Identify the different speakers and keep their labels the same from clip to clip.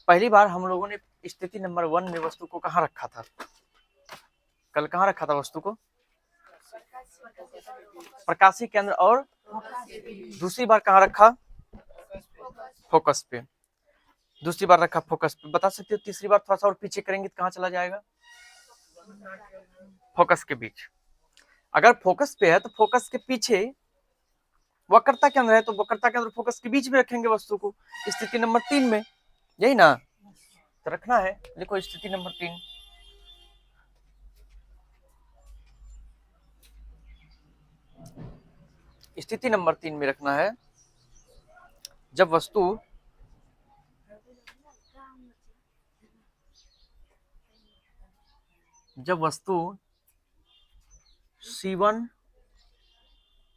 Speaker 1: पहली बार हम लोगों ने स्थिति नंबर 1 में वस्तु को कहाँ रखा था? कल कहाँ रखा था वस्तु को? प्रकाशीय केंद्र और दूसरी बार कहाँ रखा? फोकस पे। दूसरी बार रखा फोकस पे। बता सकते हो तीसरी बार थोड़ा सा और पीछे करेंगे तो कहाँ चला जाएगा? फोकस के बीच। अगर फोकस पे है तो फोकस के पीछे वक्रता केंद्र है, तो वक्रता केंद्र फोकस के बीच में रखेंगे वस्तु को, स्थिति नंबर 3 में, यही ना? तो रखना है, लिखो स्थिति नंबर 3। स्थिति नंबर 3 में रखना है, जब वस्तु C1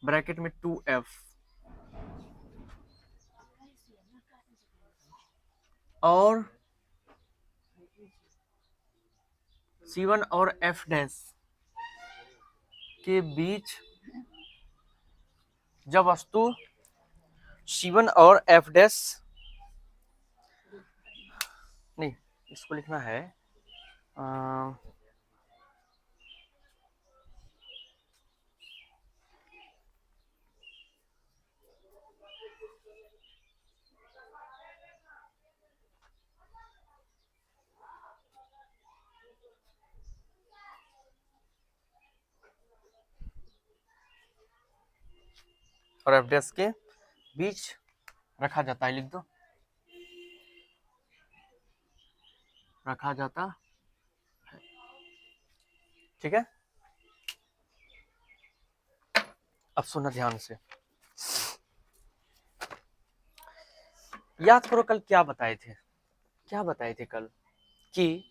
Speaker 1: ब्रैकेट में 2F और C1 और F डैश के बीच, जब वस्तु C1 और F डैश, नहीं इसको लिखना है और F डैश के बीच रखा जाता है, लिख दो, रखा जाता है। ठीक है, अब सुनना ध्यान से। याद करो कल क्या बताए थे? क्या बताए थे कल? कि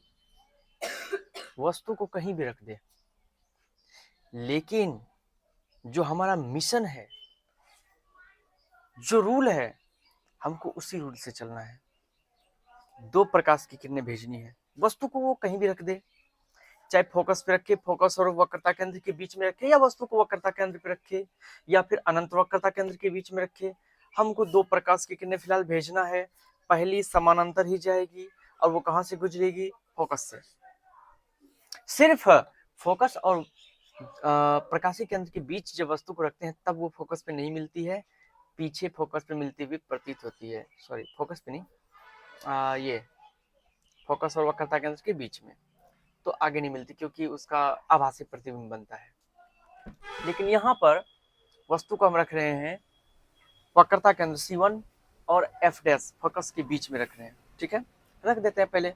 Speaker 1: वस्तु को कहीं भी रख दे, लेकिन जो हमारा मिशन है, जो रूल है, हमको उसी रूल से चलना है। 2 प्रकाश की किरणें भेजनी है, वस्तु को वो कहीं भी रख दे, चाहे फोकस पे रखे, फोकस और वक्रता केंद्र के बीच में रखे, या वस्तु को वक्रता केंद्र पे रखे, या फिर अनंत वक्रता केंद्र के बीच में रखे, हमको 2 प्रकाश की किरणें फिलहाल भेजना है। पहली समानांतर ही जाएगी, और वो कहां से गुजरेगी? फोकस से। सिर्फ फोकस और प्रकाशीय केंद्र के बीच जब वस्तु को रखते हैं तब वो फोकस पे नहीं मिलती है, पीछे फोकस पे मिलती हुई प्रतीत होती है। सॉरी, फोकस पे नहीं, ये फोकस और वक्रता केंद्र के बीच में, तो आगे नहीं मिलती क्योंकि उसका आभासी प्रतिबिंब बनता है। लेकिन यहाँ पर वस्तु को हम रख रहे हैं वक्रता केंद्र C1 और F डैश फोकस के बीच में रख रहे हैं। ठीक है, रख देते हैं, पहले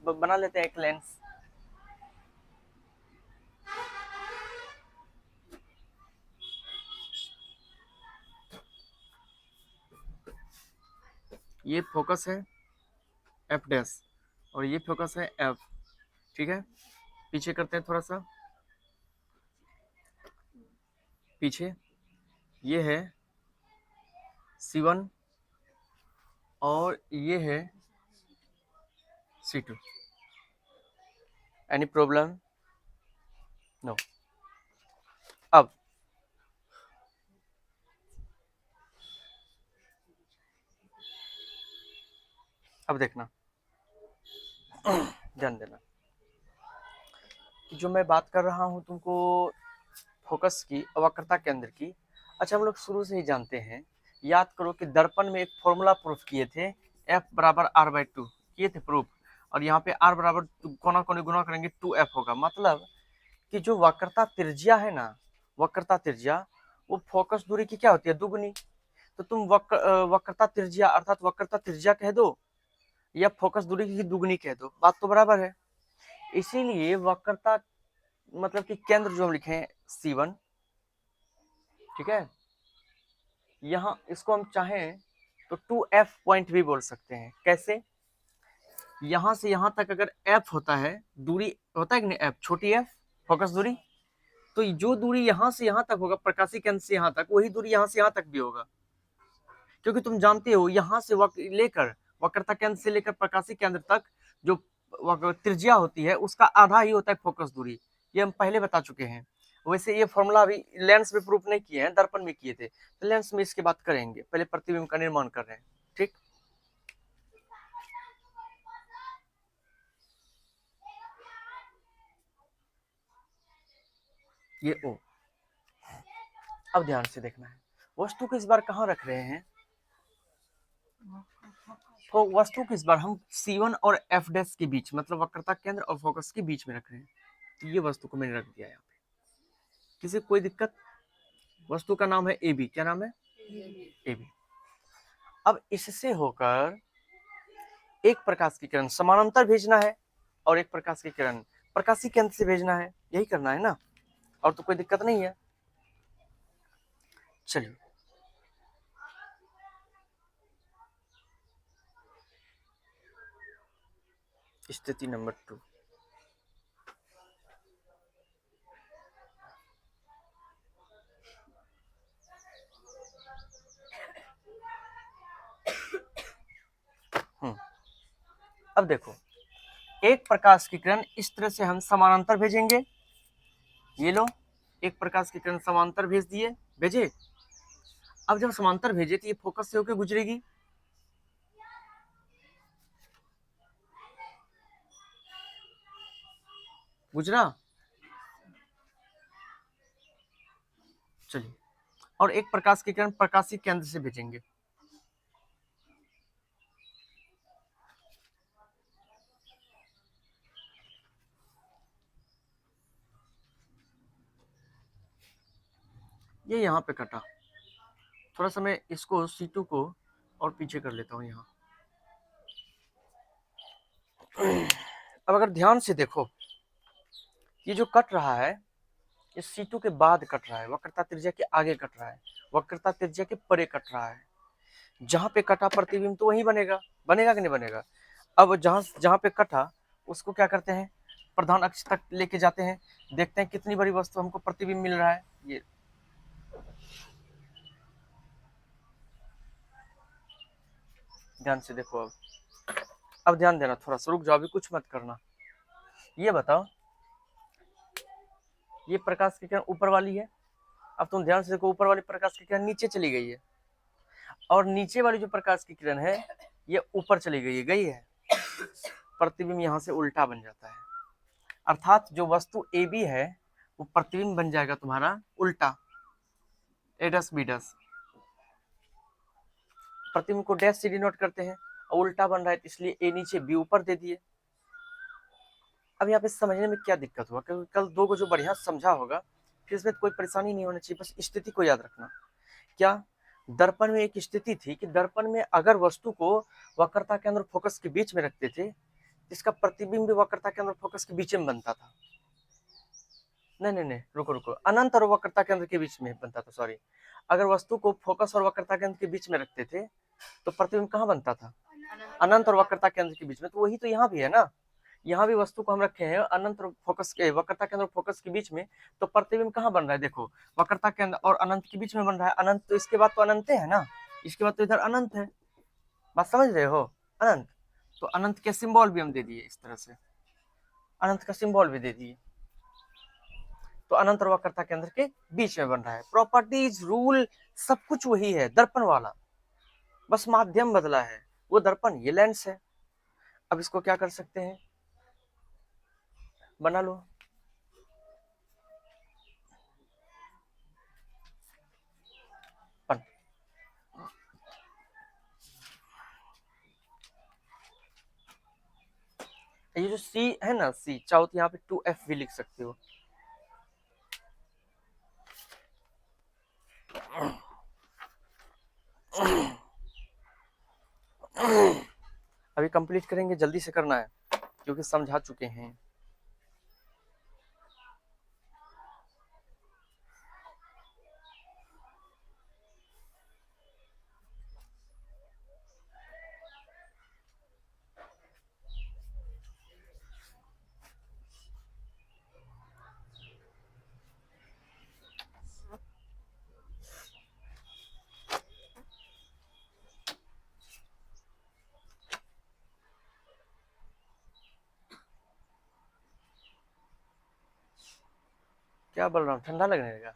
Speaker 1: बना लेते हैं एक लेंस। ये फोकस है F डैश और ये फोकस है F। ठीक है, पीछे करते हैं थोड़ा सा, पीछे ये है C1 और ये है C2। Any problem? नो। अब देखना, ध्यान देना कि जो मैं बात कर रहा हूं तुमको फोकस की, वक्रता केंद्र की। अच्छा, हम लोग शुरू से ही जानते हैं, याद करो कि दर्पण में एक फॉर्मूला प्रूफ किए थे, F बराबर R/2 किए थे प्रूफ, और यहाँ पे R बराबर कोना कोनी गुना करेंगे 2F होगा। मतलब कि जो वक्रता त्रिज्या है ना, वक्रता त्रिज्या, वो फोकस दूरी की क्या होती है? दुगुनी। तो तुम वक्रता त्रिज्या अर्थात वक्रता त्रिज्या कह दो या फोकस दूरी की दुगुनी कह दो, बात तो बराबर है। इसीलिए वक्रता मतलब कि केंद्र जो हम लिखे हैं C1, ठीक है, यहाँ इसको हम चाहें तो 2F पॉइंट भी बोल सकते हैं। कैसे? यहां से यहां तक अगर F होता है, दूरी होता है कि नहीं, F छोटी F फोकस दूरी, तो जो दूरी यहां से यहां तक होगा प्रकाशीय केंद्र से यहां तक, वही दूरी यहां से यहां तक भी होगा। क्योंकि तुम जानते हो यहां से लेकर वक्रता केंद्र से लेकर प्रकाशीय केंद्र तक जो त्रिज्या होती है उसका आधा ही होता है फोकस दूरी, ये हम पहले बता चुके हैं। वैसे ये फॉर्मूला अभी लेंस में प्रूफ नहीं किए हैं, दर्पण में किए थे, तो लेंस में इसके बात करेंगे, पहले प्रतिबिंब का निर्माण कर रहे हैं। ठीक, ये O। अब ध्यान से देखना है, वस्तु को इस बार कहाँ रख रहे हैं, तो वस्तु को इस बार हम C1 और F डैश के बीच, मतलब वक्रता केंद्र और फोकस के बीच में रख रहे हैं। तो ये वस्तु को मैंने रख दिया यहाँ पे, किसी कोई दिक्कत। वस्तु का नाम है AB, क्या नाम है, AB। अब इससे होकर एक प्रकाश की किरण समानांतर भेजना है और एक प्रकाश की किरण प्रकाशी केंद्र से भेजना है, यही करना है ना, और तो कोई दिक्कत नहीं है। चलिए स्थिति नंबर 2। अब देखो, एक प्रकाश की किरण इस तरह से हम समानांतर भेजेंगे, ये लो एक प्रकाश की किरण समांतर भेज दिए, भेजे। अब जब समांतर भेजे तो ये फोकस से होकर गुजरेगी, गुजरा। चलिए, और एक प्रकाश की किरण प्रकाशी केंद्र से भेजेंगे, ये यहाँ पे कटा। थोड़ा सा मैं इसको C2 को और पीछे कर लेता हूँ यहाँ। अब अगर ध्यान से देखो, ये जो कट रहा है ये C2 के बाद कट रहा है, वक्रता त्रिज्या के आगे कट रहा है, वक्रता त्रिज्या के परे कट रहा है। जहां पे कटा प्रतिबिंब तो वही बनेगा, बनेगा कि नहीं बनेगा। अब जहां जहां पे कटा उसको क्या करते हैं, प्रधान अक्ष तक लेके जाते हैं, देखते हैं कितनी बड़ी वस्तु हमको प्रतिबिंब मिल रहा है। ये ध्यान से देखो, अब ध्यान देना, थोड़ा सा रुक जाओ, अभी कुछ मत करना। ये बताओ, ये प्रकाश की किरण ऊपर वाली है, अब तुम ध्यान से देखो, ऊपर वाली प्रकाश की किरण नीचे चली गई है और नीचे वाली जो प्रकाश की किरण है ये ऊपर चली गई है, प्रतिबिंब यहाँ से उल्टा बन जाता है। अर्थात जो वस्तु AB है वो प्रतिबिंब बन जाएगा तुम्हारा उल्टा, A डैश B डैश। प्रतिबिंब को डैश से डिनोट करते हैं और उल्टा बन रहा है इसलिए A नीचे B ऊपर दे दिए। अब यहाँ पे समझने में क्या दिक्कत हुआ, क्योंकि कल दो को जो बढ़िया समझा होगा फिर इसमें कोई परेशानी नहीं होनी चाहिए, बस स्थिति को याद रखना। क्या, दर्पण में एक स्थिति थी कि दर्पण में अगर वस्तु को वक्रता केंद्र फोकस के बीच में रखते थे, इसका प्रतिबिंब भी वक्रता केंद्र फोकस के बीच में बनता था। नहीं, रुको रुको, अनंत और वक्रता केंद्र के बीच में बनता था, सॉरी। अगर वस्तु को फोकस और वक्रता केंद्र के बीच में रखते थे तो प्रतिबिंब कहाँ बनता था, अनंत और वक्रता केंद्र के बीच में। तो वही तो यहाँ भी है ना, यहाँ भी वस्तु को हम रखे हैं अनंत और फोकस के, वक्रता केंद्र और फोकस के बीच में, तो प्रतिबिंब कहाँ बन रहा है, देखो वक्रता केंद्र और अनंत के बीच में बन रहा है। अनंत तो इसके बाद तो अनंत है ना, इसके बाद तो इधर अनंत है, बात समझ रहे हो, अनंत। तो अनंत के सिंबल भी हम दे दिए, इस तरह से अनंत का सिंबल भी दे दिए, तो अनंत और वक्रता केंद्र के बीच में बन रहा है। प्रॉपर्टीज, रूल, सब कुछ वही है दर्पण वाला, बस माध्यम बदला है, वो दर्पण ये लेंस है। अब इसको क्या कर सकते हैं, बना लो। ये जो C है ना, C चाहो तो यहाँ पे 2F भी लिख सकते हो। अभी कंप्लीट करेंगे, जल्दी से करना है क्योंकि समझा चुके हैं। क्या बोल रहा हूँ, ठंडा लगने लगा।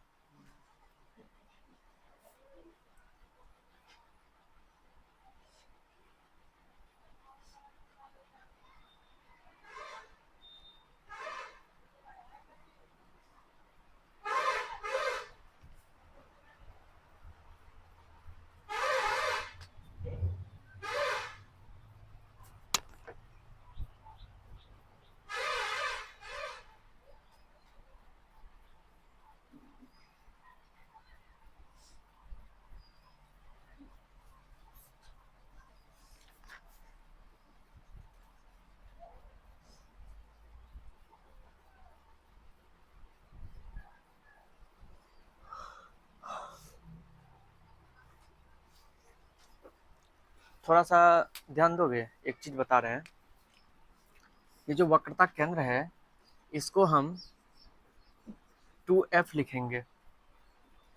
Speaker 1: थोड़ा सा ध्यान दोगे, एक चीज बता रहे हैं। ये जो वक्रता केंद्र है इसको हम 2f लिखेंगे,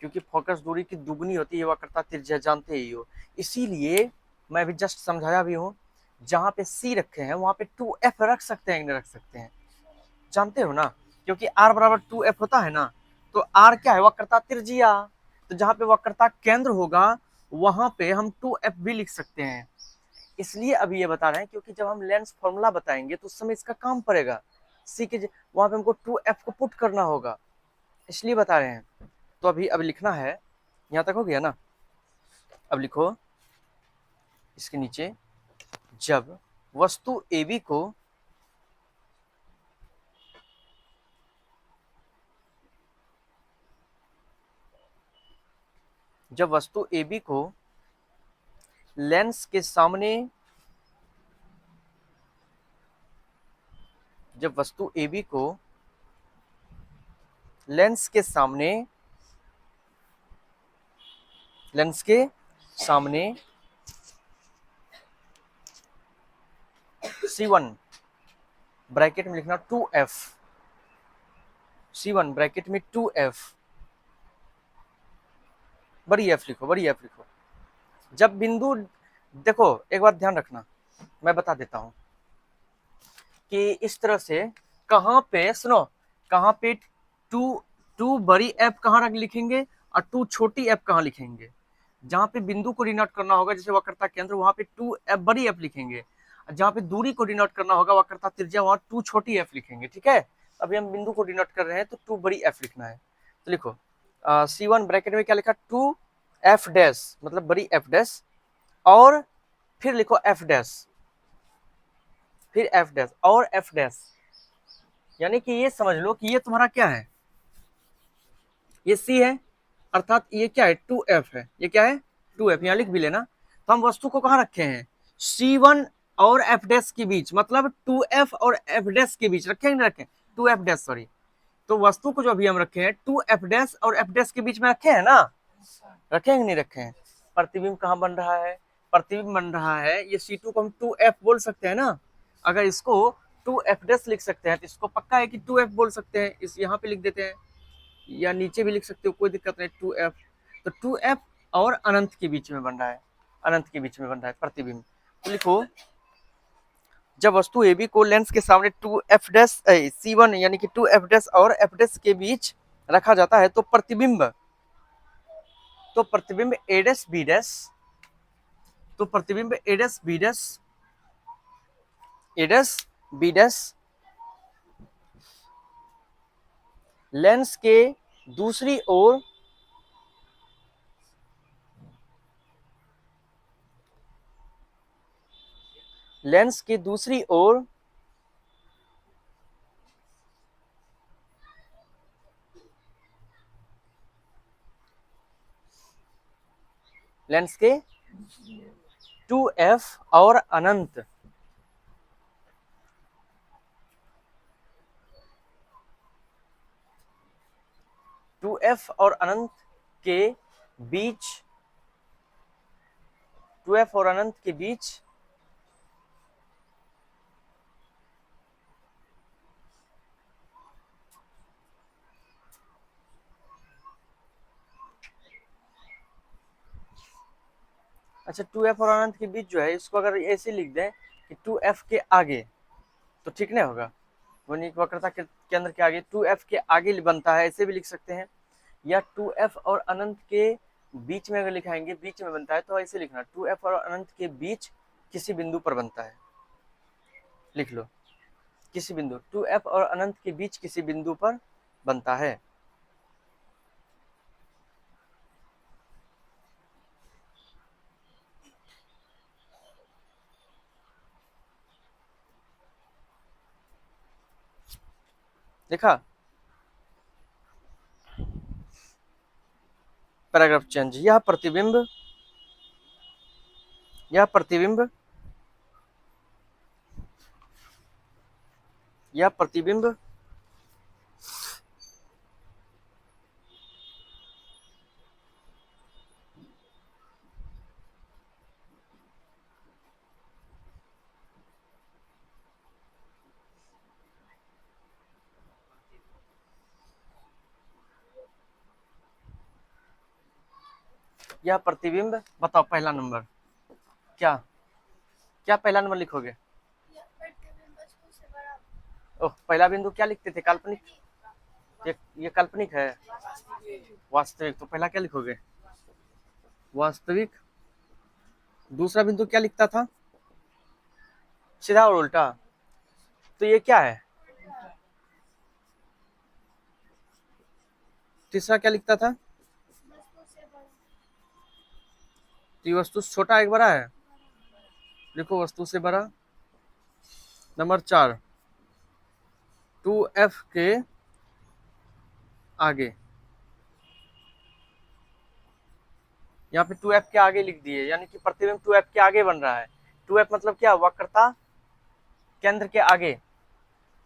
Speaker 1: क्योंकि फोकस दूरी की दुगनी होती है वक्रता त्रिज्या, जानते ही हो। इसीलिए मैं अभी जस्ट समझाया भी हूँ, जहाँ पे c रखे हैं वहाँ पे 2f रख सकते हैं, नहीं रख सकते हैं, जानते हो ना, क्योंकि r बराबर 2f होता है ना। तो r क्या है, वक्रता त्रिज्या। तो जहाँ पे वक्रता केंद्र होगा वहां पे हम 2f भी लिख सकते हैं। इसलिए अभी ये बता रहे हैं क्योंकि जब हम लेंस फॉर्मूला बताएंगे तो उस समय इसका काम पड़ेगा, सी के वहां पे हमको 2f को पुट करना होगा, इसलिए बता रहे हैं। तो अब लिखना है, यहाँ तक हो गया ना। अब लिखो इसके नीचे, जब वस्तु AB को लेंस के सामने, जब वस्तु AB को लेंस के सामने C1 ब्रैकेट में लिखना 2f, C1 ब्रैकेट में 2f, बड़ी F लिखो, बड़ी F लिखो। जब बिंदु, देखो एक बात ध्यान रखना, मैं बता देता हूं कि इस तरह से कहां पे, सुनो, कहां पे टू बड़ी एफ कहां लिखेंगे और टू छोटी एफ कहां लिखेंगे। जहां पे बिंदु को डिनोट करना होगा जैसे वक्रता केंद्र, वहां पे 2f बड़ी एफ लिखेंगे। जहां पे दूरी को डिनोट करना होगा वक्रता त्रिज्या, वहां 2 छोटी एफ लिखेंगे, ठीक है। अभी हम बिंदु को डिनोट कर रहे हैं तो 2 बड़ी एफ लिखना है। तो लिखो C1 ब्रैकेट में क्या लिखा, 2f डैश, मतलब बड़ी एफ डैश, और फिर लिखो f डैश, फिर f डैश और f डैश। यानी कि ये समझ लो कि ये तुम्हारा क्या है, ये C है, अर्थात ये क्या है, 2f है। ये क्या है, 2f, यहाँ लिख भी लेना। तो हम वस्तु को कहाँ रखे हैं, C1 और f डैश के बीच, मतलब 2f और f डैश के बीच रखे, नहीं रखे, 2f डैश, सॉरी। तो वस्तु को जो अभी हम रखे हैं 2f डैश और f डैश के बीच में रखे हैं ना, रखे हैं नहीं रखे हैं। प्रतिबिंब कहाँ बन रहा है, प्रतिबिंब बन रहा है, ये C2 को हम 2f बोल सकते हैं ना। अगर इसको 2f डैश लिख सकते हैं तो इसको पक्का है कि 2f बोल सकते हैं, इस यहाँ पे लिख देते हैं, या नीचे भी लिख सकते हो, कोई दिक्कत नहीं, 2f। तो 2f और अनंत के बीच में बन रहा है, अनंत के बीच में बन रहा है प्रतिबिंब। तो लिखो, जब वस्तु AB को लेंस के सामने 2f डैश C1 यानी कि 2f डैश और f डैश के बीच रखा जाता है तो प्रतिबिंब A डैश B डैश, तो प्रतिबिंब A dash B dash, A dash B dash lens के दूसरी ओर लेंस के दूसरी ओर लेंस के 2f और अनंत, के बीच, 2f और अनंत के बीच अच्छा 2f और अनंत के बीच जो है, इसको अगर ऐसे लिख दें कि 2f के आगे, तो ठीक नहीं होगा। वक्रता के केंद्र के आगे 2f के आगे बनता है, ऐसे भी लिख सकते हैं। या 2f और अनंत के बीच में अगर लिखाएंगे, बीच में बनता है तो ऐसे लिखना, 2f और अनंत के बीच किसी बिंदु पर बनता है, लिख लो, किसी बिंदु, 2f और अनंत के बीच किसी बिंदु पर बनता है। देखा, पैराग्राफ चेंज, यह प्रतिबिंब यह प्रतिबिंब यह प्रतिबिंब यह प्रतिबिंब, बताओ पहला नंबर क्या, क्या पहला नंबर लिखोगे? ओह, पहला बिंदु क्या लिखते थे, काल्पनिक, ये काल्पनिक है, वास्तविक, तो पहला क्या लिखोगे? वास्तविक। दूसरा बिंदु क्या लिखता था? सीधा और उल्टा, तो ये क्या है? तीसरा क्या लिखता था? तो ये वस्तु से छोटा एक बड़ा है, लिखो वस्तु से बड़ा। नंबर 4, 2f के आगे, यहाँ पे 2f के आगे लिख दिए, यानी कि प्रतिबिंब 2f के आगे बन रहा है। 2f मतलब क्या? वक्रता केंद्र के आगे।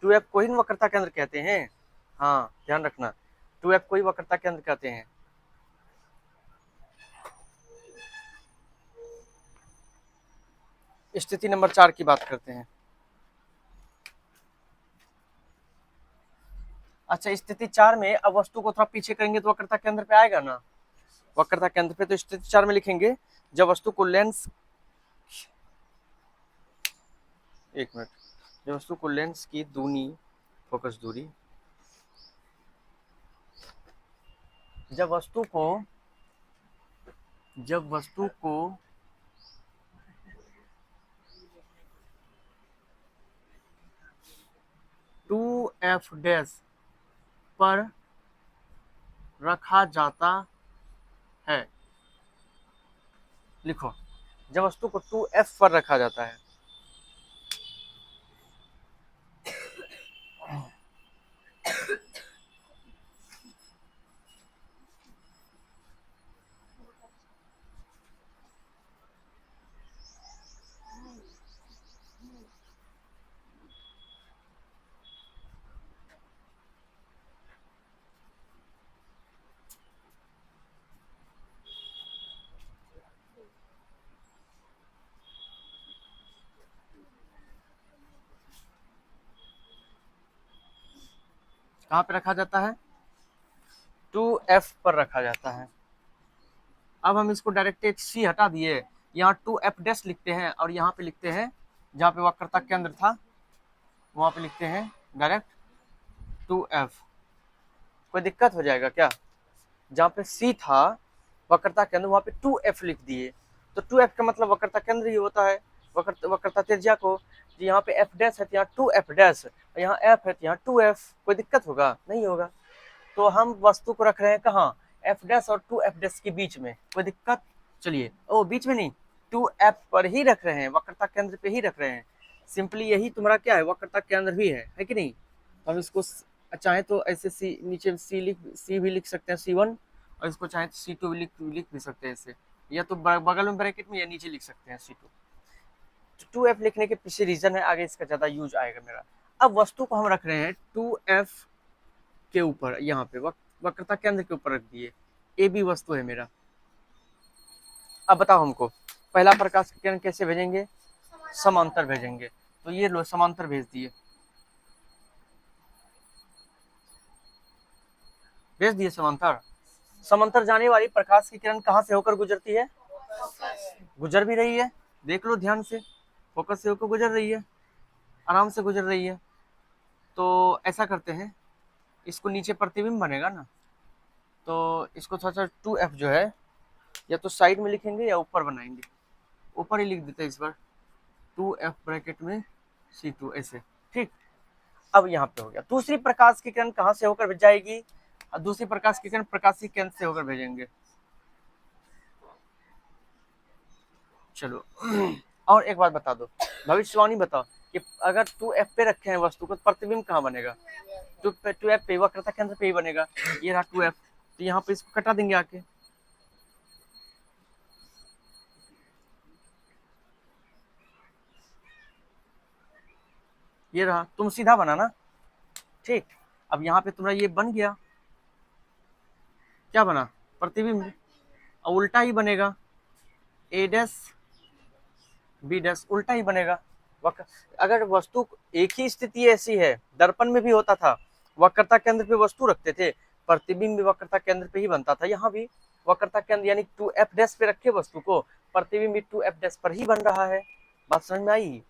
Speaker 1: 2f को ही वक्रता केंद्र कहते हैं, हाँ ध्यान रखना, 2f को ही वक्रता केंद्र कहते हैं। स्थिति नंबर 4 की बात करते हैं। अच्छा, स्थिति 4 में अब वस्तु को थोड़ा पीछे करेंगे तो वक्रता केंद्र पे आएगा ना, वक्रता केंद्र पे। तो स्थिति 4 में लिखेंगे, जब वस्तु को लेंस, एक मिनट, जब वस्तु को लेंस की दूनी, फोकस दूरी, जब वस्तु को 2f डैश पर रखा जाता है, लिखो, जब वस्तु को 2f पर रखा जाता है, कहाँ पे रखा जाता है? 2f पर रखा जाता है। अब हम इसको डायरेक्ट एक c हटा दिए, यहाँ 2f डैश लिखते हैं और यहाँ पे लिखते हैं, जहाँ पे वक्रता केंद्र था वहाँ पे लिखते हैं डायरेक्ट 2f। कोई दिक्कत हो जाएगा क्या? जहाँ पे c था वक्रता केंद्र, वहाँ पे 2f लिख दिए, तो 2f का मतलब वक्रता केंद्र ही होता है, वक्रता त्रिज्या को। यहाँ पे f डैश है तो यहाँ 2f डैश, यहाँ f है तो यहाँ 2f। कोई दिक्कत होगा? नहीं होगा। तो हम वस्तु को रख रहे हैं कहाँ? f डैश और 2f डैश के बीच में। कोई दिक्कत? चलिए, ओ बीच में नहीं, 2f पर ही रख रहे हैं, वक्रता केंद्र पे ही रख रहे हैं। सिंपली यही तुम्हारा क्या है? वक्रता केंद्र भी है कि नहीं? हम इसको चाहे तो ऐसे सी, नीचे सी भी लिख सकते हैं, C1, और इसको चाहे तो C2 भी लिख भी सकते हैं ऐसे, या तो बगल में ब्रैकेट में या नीचे लिख सकते हैं C2। तो 2f लिखने के पीछे रीजन है, आगे इसका ज्यादा यूज आएगा मेरा। अब वस्तु को हम रख रहे हैं 2f के ऊपर, यहाँ पे वक्रता केंद्र के ऊपर रख दिए, ए बी वस्तु है मेरा। अब बताओ हमको पहला प्रकाश की किरण कैसे भेजेंगे? समांतर भेजेंगे, तो ये लो समांतर भेज दिए, समांतर। समांतर जाने वाली प्रकाश की किरण कहाँ से होकर गुजरती है? गुजर भी रही है, देख लो ध्यान से, फोकस से होकर गुजर रही है, आराम से गुजर रही है। तो ऐसा करते हैं, इसको नीचे प्रतिबिंब बनेगा ना, तो इसको थोड़ा सा 2f जो है या तो साइड में लिखेंगे या ऊपर बनाएंगे, ऊपर ही लिख देते हैं इस बार, 2f ब्रैकेट में C2 ऐसे, ठीक। अब यहाँ पे हो गया। दूसरी प्रकाश की किरण कहाँ से होकर भेज जाएगी? दूसरी प्रकाश की किरण प्रकाशीय केंद्र से होकर भेजेंगे। चलो और एक बात बता दो, भविष्यवाणी बताओ कि अगर 2f पे रखे हैं वस्तु को, प्रतिबिंब कहाँ बनेगा? 2f पे, वक्रता केंद्र पे ही बनेगा। ये रहा 2f, तो यहाँ पे इसको कटा देंगे आके, ये रहा, तुम सीधा बना ना, ठीक। अब यहाँ पे तुम्हारा ये बन गया, क्या बना? प्रतिबिंब। और उल्टा ही बनेगा, a डैश b डैश, उल्टा ही बनेगा। अगर वस्तु एक ही स्थिति ऐसी है, दर्पण में भी होता था, वक्रता केंद्र पे वस्तु रखते थे, प्रतिबिंब भी वक्रता केंद्र पे ही बनता था, यहाँ भी वक्रता केंद्र यानी 2f डैश पे रखे वस्तु को, प्रतिबिंब भी 2f डैश पर ही बन रहा है। बात समझ में आई?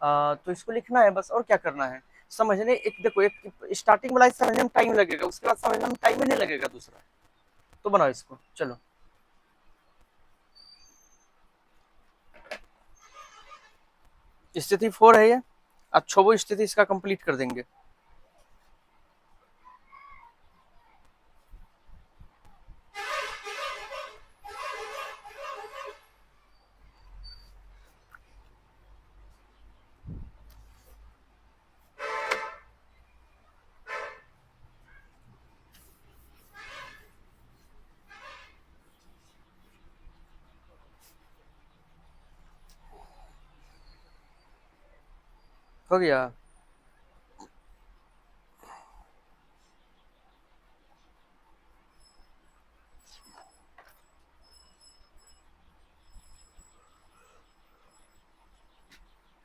Speaker 1: तो इसको लिखना है बस, और क्या करना है समझने। एक देखो, एक स्टार्टिंग वाला समझने में टाइम लगेगा, उसके बाद समझने में टाइम ही नहीं लगेगा दूसरा। तो बनाओ इसको, चलो। स्थिति 4 है ये, अच्छा वो स्थिति इसका कंप्लीट कर देंगे। हो गया?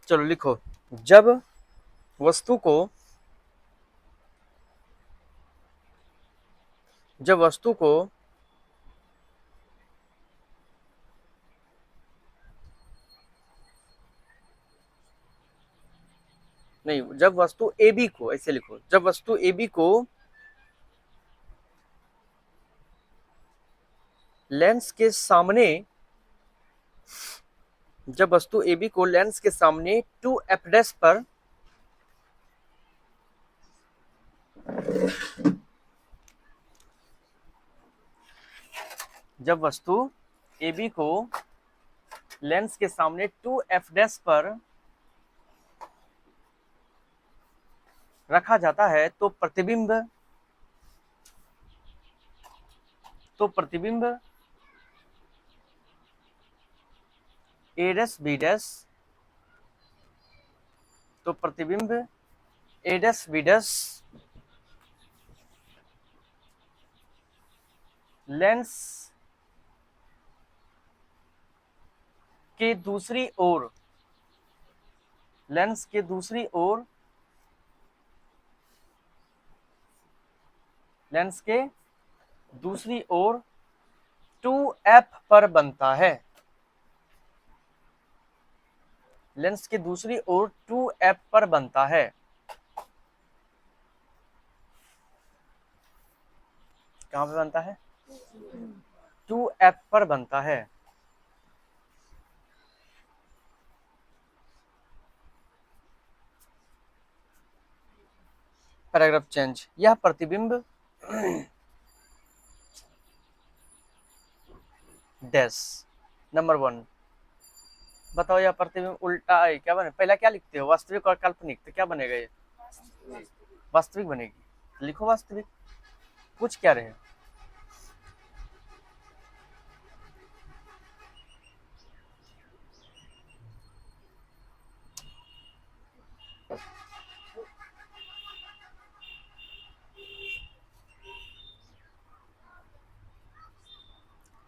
Speaker 1: चलो लिखो, जब वस्तु को नहीं, जब वस्तु AB को, ऐसे लिखो, जब वस्तु AB को लेंस के सामने, जब वस्तु AB को लेंस के सामने 2f डैश पर जब वस्तु AB को लेंस के सामने 2f डैश पर रखा जाता है तो प्रतिबिंब A डैश B डैश, तो प्रतिबिंब A dash B dash lens के दूसरी ओर, लेंस के दूसरी ओर, लेंस के दूसरी ओर 2f पर बनता है। लेंस के दूसरी ओर 2f पर बनता है। कहां पे बनता है? 2f पर बनता है। Paragraph change. यह प्रतिबिंब डैश नंबर 1। बताओ यह प्रतिबिंब उल्टा है, क्या बने? पहला क्या लिखते हो, वास्तविक और काल्पनिक, तो क्या बनेगा ये? वास्तविक बनेगी। लिखो वास्तविक। पूछ क्या रहे?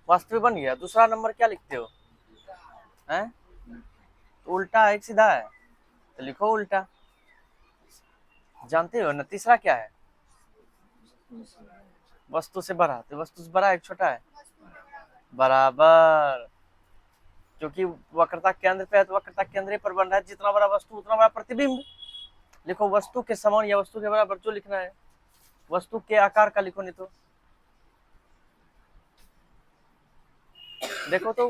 Speaker 1: वास्तविक बन गया। दूसरा नंबर क्या लिखते हो? हैं? तो उल्टा है, एक सीधा है, तो लिखो उल्टा। जानते हो ना? तीसरा क्या है? वस्तु से बड़ा, तो वस्तु से बड़ा एक छोटा है, बराबर। क्योंकि वक्रता केंद्र पे है तो वक्रता केंद्र पर बन रहा है, जितना बड़ा वस्तु उतना बड़ा प्रतिबिंब। लिखो वस्तु के समान या वस्तु के बराबर जो लिखना है, वस्तु के आकार का लिखो, नहीं तो देखो तो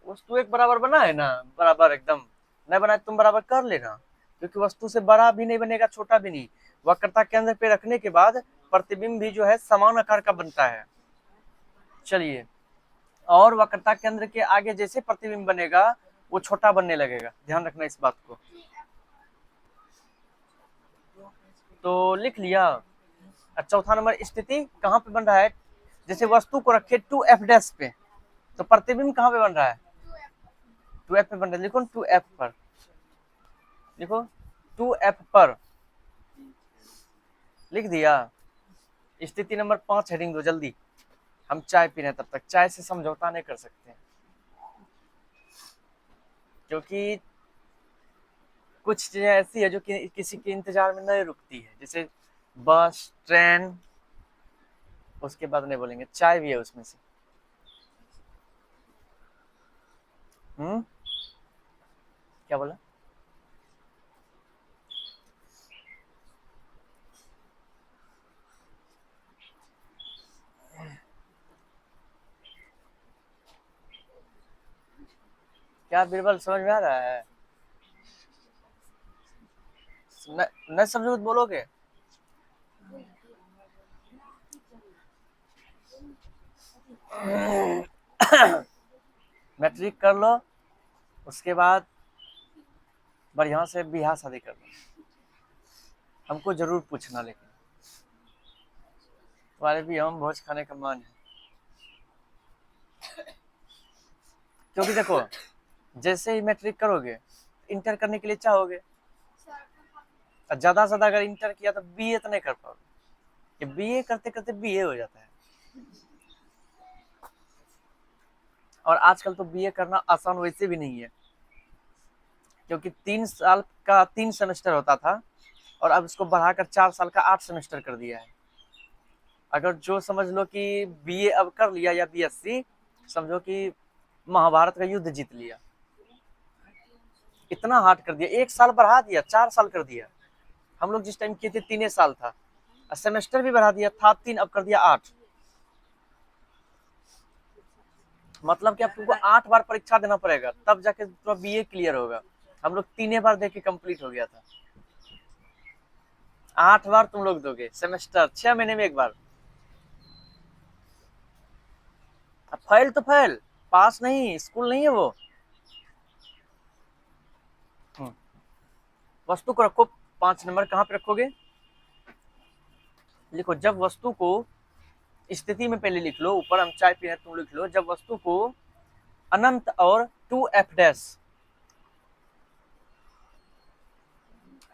Speaker 1: वस्तु एक बराबर बना है ना, बराबर एकदम। नहीं बना तुम बराबर कर लेना, क्योंकि वस्तु से बड़ा भी नहीं बनेगा, छोटा भी नहीं। वक्रता केंद्र पे रखने के बाद प्रतिबिंब भी जो है समान आकार का बनता है। चलिए, और वक्रता केंद्र के आगे जैसे प्रतिबिंब बनेगा वो छोटा बनने लगेगा, ध्यान रखना इस बात को। तो लिख लिया। चौथा नंबर, स्थिति कहाँ पे बन रहा है? जैसे वस्तु को रखे 2f डैश पे, तो प्रतिबिंब कहाँ पे बन रहा है? 2f पे बन रहा है। लिखो 2f पर, लिखो 2f पर, लिख दिया। स्थिति नंबर 5 हेडिंग दो जल्दी, हम चाय पी रहे हैं, तब तक चाय से समझौता नहीं कर सकते, क्योंकि कुछ चीजें ऐसी है जो कि किसी के इंतजार में नहीं रुकती है, जैसे बस, ट्रेन। उसके बाद नहीं बोलेंगे, चाय भी है उसमें से। क्या बोला? क्या बीरबल समझ में आ रहा है? न समझो तो बोलोगे। मैट्रिक कर लो, उसके बाद बढ़िया से बियाह शादी कर लो। हमको जरूर पूछना, लेकिन तुम्हारे भी हम भोज खाने का मन है। क्योंकि देखो, जैसे ही मैट्रिक करोगे इंटर करने के लिए चाहोगे, और ज्यादा से ज्यादा अगर इंटर किया तो बीए तो नहीं कर पाओगे। बीए करते करते बीए हो जाता है। और आजकल तो बीए करना आसान वैसे भी नहीं है, क्योंकि 3 साल का 3 सेमेस्टर होता था, और अब इसको बढ़ाकर 4 साल का 8 सेमेस्टर कर दिया है। अगर जो समझ लो कि बीए अब कर लिया या बीएससी, समझो कि महाभारत का युद्ध जीत लिया। इतना हार्ड कर दिया, 1 साल बढ़ा दिया, 4 साल कर दिया। हम लोग जिस टाइम किए थे 3 साल था, सेमेस्टर भी बढ़ा दिया था 3, अब कर दिया 8। मतलब कि अब तुमको 8 बार परीक्षा देना पड़ेगा, तब जाके तुम्हारा बीए क्लियर होगा। हम लोग 3 बार देके कंप्लीट हो गया था। 8 बार तुम लोग दोगे सेमेस्टर, 6 महीने में 1 बार। अब फेल तो फेल, पास नहीं, स्कूल नहीं है वो। वस्तु को रखो 5 नंबर, कहाँ पे रखोगे? लिखो, जब वस्तु को, स्थिति में पहले लिख लो, ऊपर हम चाय पी रहे हैं तुम लिख लो, जब वस्तु को अनंत और 2f डैश,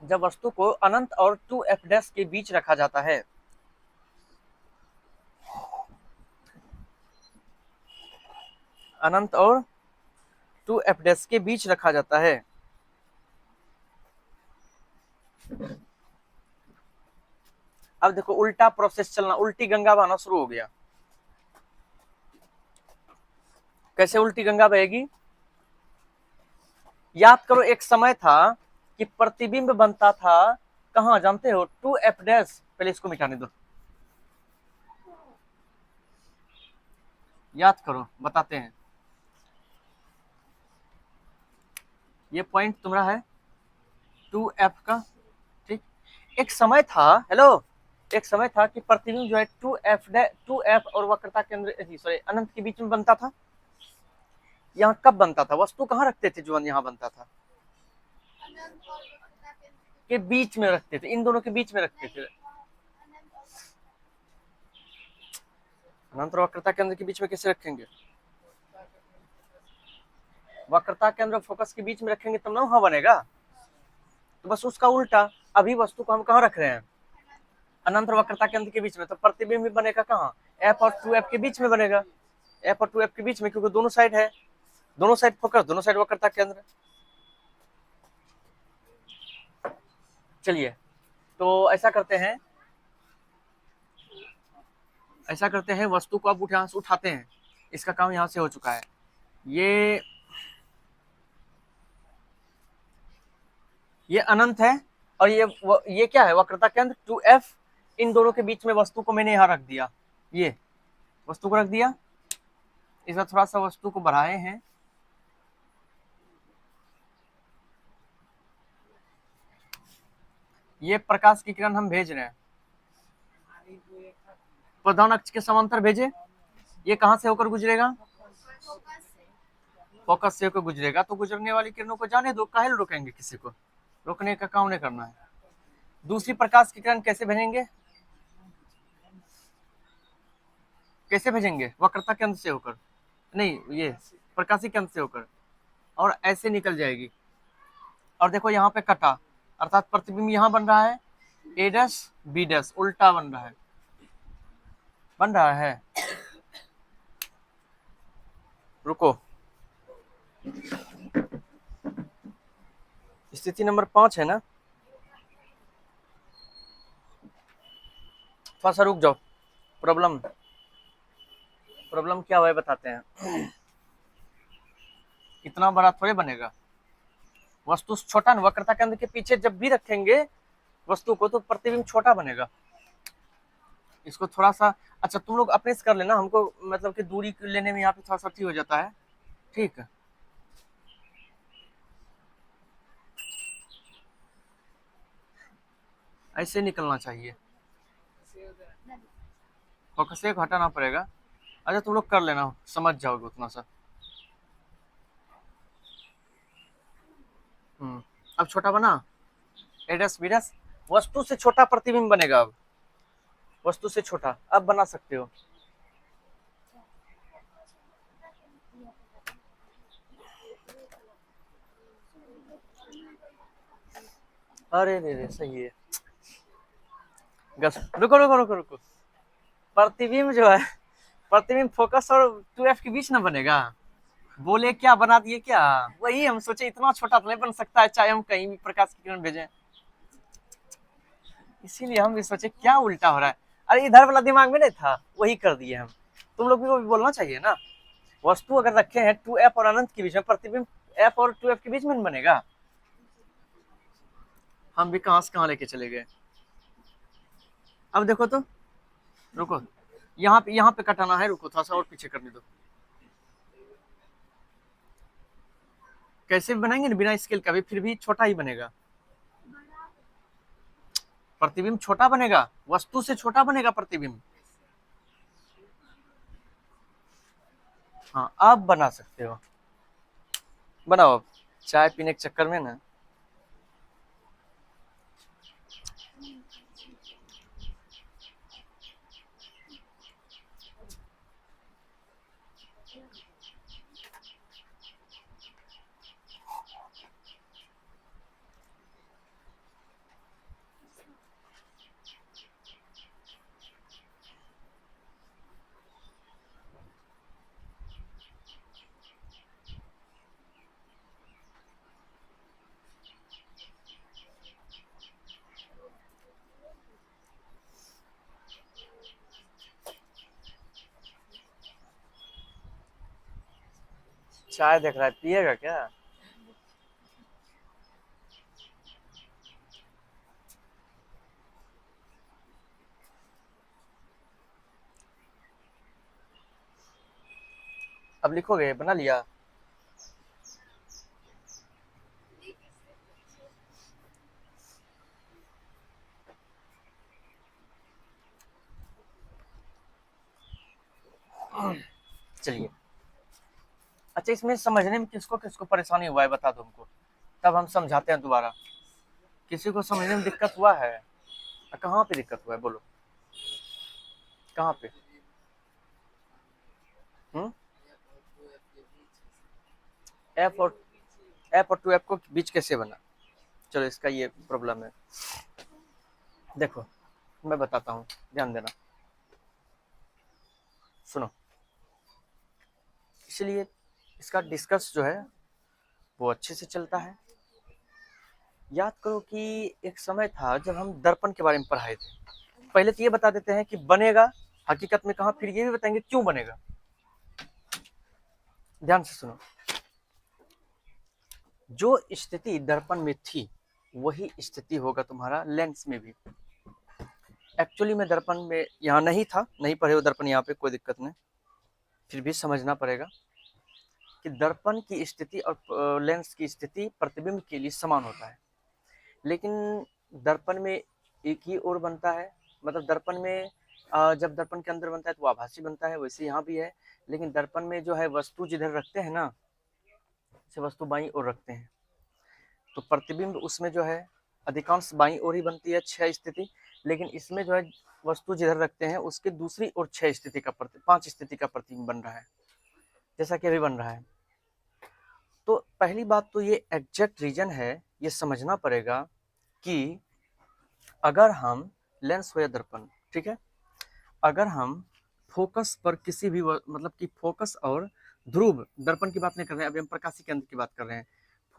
Speaker 1: जब वस्तु को अनंत और 2f डैश के बीच रखा जाता है, अनंत और 2f डैश के बीच रखा जाता है, अब देखो उल्टा प्रोसेस चलना, उल्टी गंगा बहना शुरू हो गया। कैसे उल्टी गंगा बहेगी? याद करो, एक समय था कि प्रतिबिंब बनता था, कहां जानते हो? 2f dash. पहले इसको मिटाने दो, याद करो, बताते हैं। ये पॉइंट तुम्हारा है 2f का, ठीक। एक समय था, हेलो, एक समय था कि प्रतिबिंब जो है 2f और वक्रता केंद्र, सॉरी, अनंत के बीच में बनता था। यहाँ कब बनता था? वस्तु कहाँ रखते थे जो यहाँ बनता था? के बीच में रखते थे, इन दोनों के बीच में रखते थे। अनंत और वक्रता केंद्र के बीच में कैसे रखेंगे? वक्रता केंद्र फोकस के बीच में रखेंगे तब ना वहां बनेगा। तो बस उसका उल्टा, अभी वस्तु को हम कहाँ रख रहे हैं? अनंत और वक्रता केंद्र के बीच में, तो प्रतिबिंब भी बनेगा कहाँ? f और 2f के बीच में बनेगा। f और 2f के बीच में, क्योंकि दोनों साइड है, दोनों साइड फोकस, दोनों साइड वक्रता केंद्र। चलिए, तो ऐसा करते हैं, वस्तु को अब यहाँ से उठाते हैं। इसका काम यहाँ से हो चुका है। ये अनंत है, और ये क्या है? वक्रता केंद्र 2f। इन दोनों के बीच में वस्तु को मैंने यहाँ रख दिया, ये वस्तु को रख दिया। इस बार थोड़ा सा वस्तु को बढ़ाए हैं, ये प्रकाश की किरण हम भेज रहे हैं, प्रधान अक्ष के समांतर भेजे। ये कहां से होकर गुजरेगा? फोकस से होकर गुजरेगा। तो गुजरने वाली किरणों को जाने दो, काहे रोकेंगे? किसी को रोकने का काम नहीं करना है। दूसरी प्रकाश की किरण कैसे भेजेंगे? कैसे भेजेंगे? वक्रता केंद्र से होकर, नहीं, ये प्रकाशी केंद्र से होकर, और ऐसे निकल जाएगी। और देखो यहाँ पे कटा, अर्थात प्रतिबिंब यहाँ बन रहा है, ए डैश बी डैश, उल्टा बन रहा है, रुको, स्थिति नंबर 5 है ना? थोड़ा सा रुक जाओ, प्रॉब्लम क्या हुआ है बताते हैं। इतना बड़ा थोड़े बनेगा, वस्तु छोटा ना, वक्रता केंद्र के पीछे जब भी रखेंगे वस्तु को तो प्रतिबिंब छोटा बनेगा। इसको थोड़ा सा, अच्छा तुम लोग अपने से कर लेना, हमको मतलब कि दूरी लेने में यहाँ पे थोड़ा सा हो जाता है, ठीक है। ऐसे निकलना चाहिए, फोकस एक हटाना पड़ेगा। अच्छा तुम लोग कर लेना, समझ जाओगे उतना सा। अब छोटा बना, एडस बीडस, वस्तु से छोटा प्रतिबिंब बनेगा। अब वस्तु से छोटा अब बना सकते हो। अरे रे रे, सही है। रुको रुको रुको रुको, प्रतिबिंब जो है, प्रतिबिंब फोकस और 2f के बीच ना बनेगा। बोले क्या बना दिए क्या, वही हम सोचे इतना छोटा तो नहीं बन सकता है, चाहे हम कहीं भी प्रकाश की किरण भेजें। इसीलिए हम भी सोचे क्या उल्टा हो रहा है। अरे इधर वाला दिमाग में नहीं था, वही कर दिए हम। तुम लोग को भी बोलना चाहिए ना। वस्तु अगर रखे हैं 2f और अनंत के बीच में, प्रतिबिंब f और 2f के बीच में बनेगा। हम भी कहां से कहां लेके चले गए। अब देखो तो, रुको, यहाँ पे कटाना है, रुको थोड़ा सा और पीछे करने दो। कैसे भी बनाएंगे ना बिना स्केल का भी, फिर भी छोटा ही बनेगा। प्रतिबिंब छोटा बनेगा, वस्तु से छोटा बनेगा प्रतिबिंब। हाँ अब बना सकते हो, बनाओ। अब चाय पीने के चक्कर में ना, चाय देख रहा है, पिएगा क्या। अब लिखोगे, बना लिया। चलिए, अच्छा इसमें समझने में किसको किसको परेशानी हुआ है बता दो हमको, तब हम समझाते हैं दोबारा। किसी को समझने में दिक्कत हुआ है? कहाँ पे दिक्कत हुआ है बोलो, कहाँ पे? हम्म, एफ और 2f को बीच कैसे बना? चलो इसका ये प्रॉब्लम है, देखो मैं बताता हूँ, ध्यान देना, सुनो। इसलिए इसका डिस्कस जो है वो अच्छे से चलता है। याद करो कि एक समय था जब हम दर्पण के बारे में पढ़ाए थे। पहले तो ये बता देते हैं कि बनेगा हकीकत में कहाँ, फिर ये भी बताएंगे क्यों बनेगा। ध्यान से सुनो, जो स्थिति दर्पण में थी वही स्थिति होगा तुम्हारा लेंस में भी। एक्चुअली में दर्पण में यहाँ नहीं था, नहीं पढ़े हो दर्पण यहाँ पे, कोई दिक्कत नहीं, फिर भी समझना पड़ेगा कि दर्पण की स्थिति और लेंस की स्थिति प्रतिबिंब के लिए समान होता है। लेकिन दर्पण में एक ही ओर बनता है, मतलब दर्पण में जब दर्पण के अंदर बनता है तो वो आभासी बनता है, वैसे यहाँ भी है। लेकिन दर्पण में जो है वस्तु जिधर रखते हैं ना, से वस्तु बाईं ओर रखते हैं, तो प्रतिबिंब उसमें जो है अधिकांश बाईं ओर ही बनती है 6 स्थिति। लेकिन इसमें जो है वस्तु जिधर रखते हैं उसके दूसरी ओर 6 स्थिति का 5 स्थिति का प्रतिबिंब बन रहा है, जैसा कि अभी बन रहा है। तो पहली बात तो ये एग्जैक्ट रीजन है, ये समझना पड़ेगा कि अगर हम लेंस हो या दर्पण, ठीक है, अगर हम फोकस पर किसी भी मतलब कि फोकस और ध्रुव, दर्पण की बात नहीं कर रहे हैं, अभी हम प्रकाशी केंद्र की बात कर रहे हैं।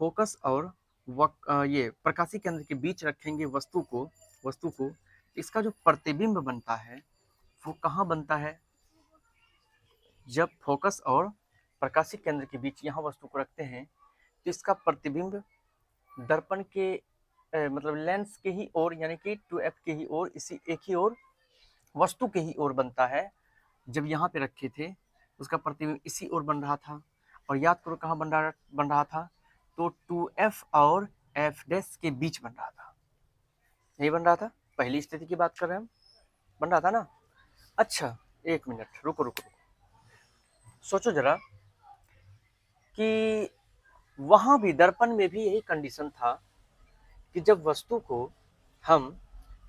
Speaker 1: फोकस और ये प्रकाशी केंद्र के बीच रखेंगे वस्तु को, इसका जो प्रतिबिंब बनता है वो कहाँ बनता है? जब फोकस और प्रकाशिक केंद्र के बीच यहाँ वस्तु को रखते हैं तो इसका प्रतिबिंब दर्पण के मतलब लेंस के ही ओर यानी कि 2f के ही ओर, इसी एक ही ओर वस्तु के ही ओर बनता है। जब यहाँ पे रखे थे उसका प्रतिबिंब इसी ओर बन रहा था। और याद करो कहाँ बन रहा था, तो 2f और f डैश के बीच बन रहा था। यही बन रहा था, पहली स्थिति की बात कर रहे हैं हम, बन रहा था ना। अच्छा एक मिनट रुको, सोचो जरा कि वहां भी दर्पण में भी यही कंडीशन था कि जब वस्तु को हम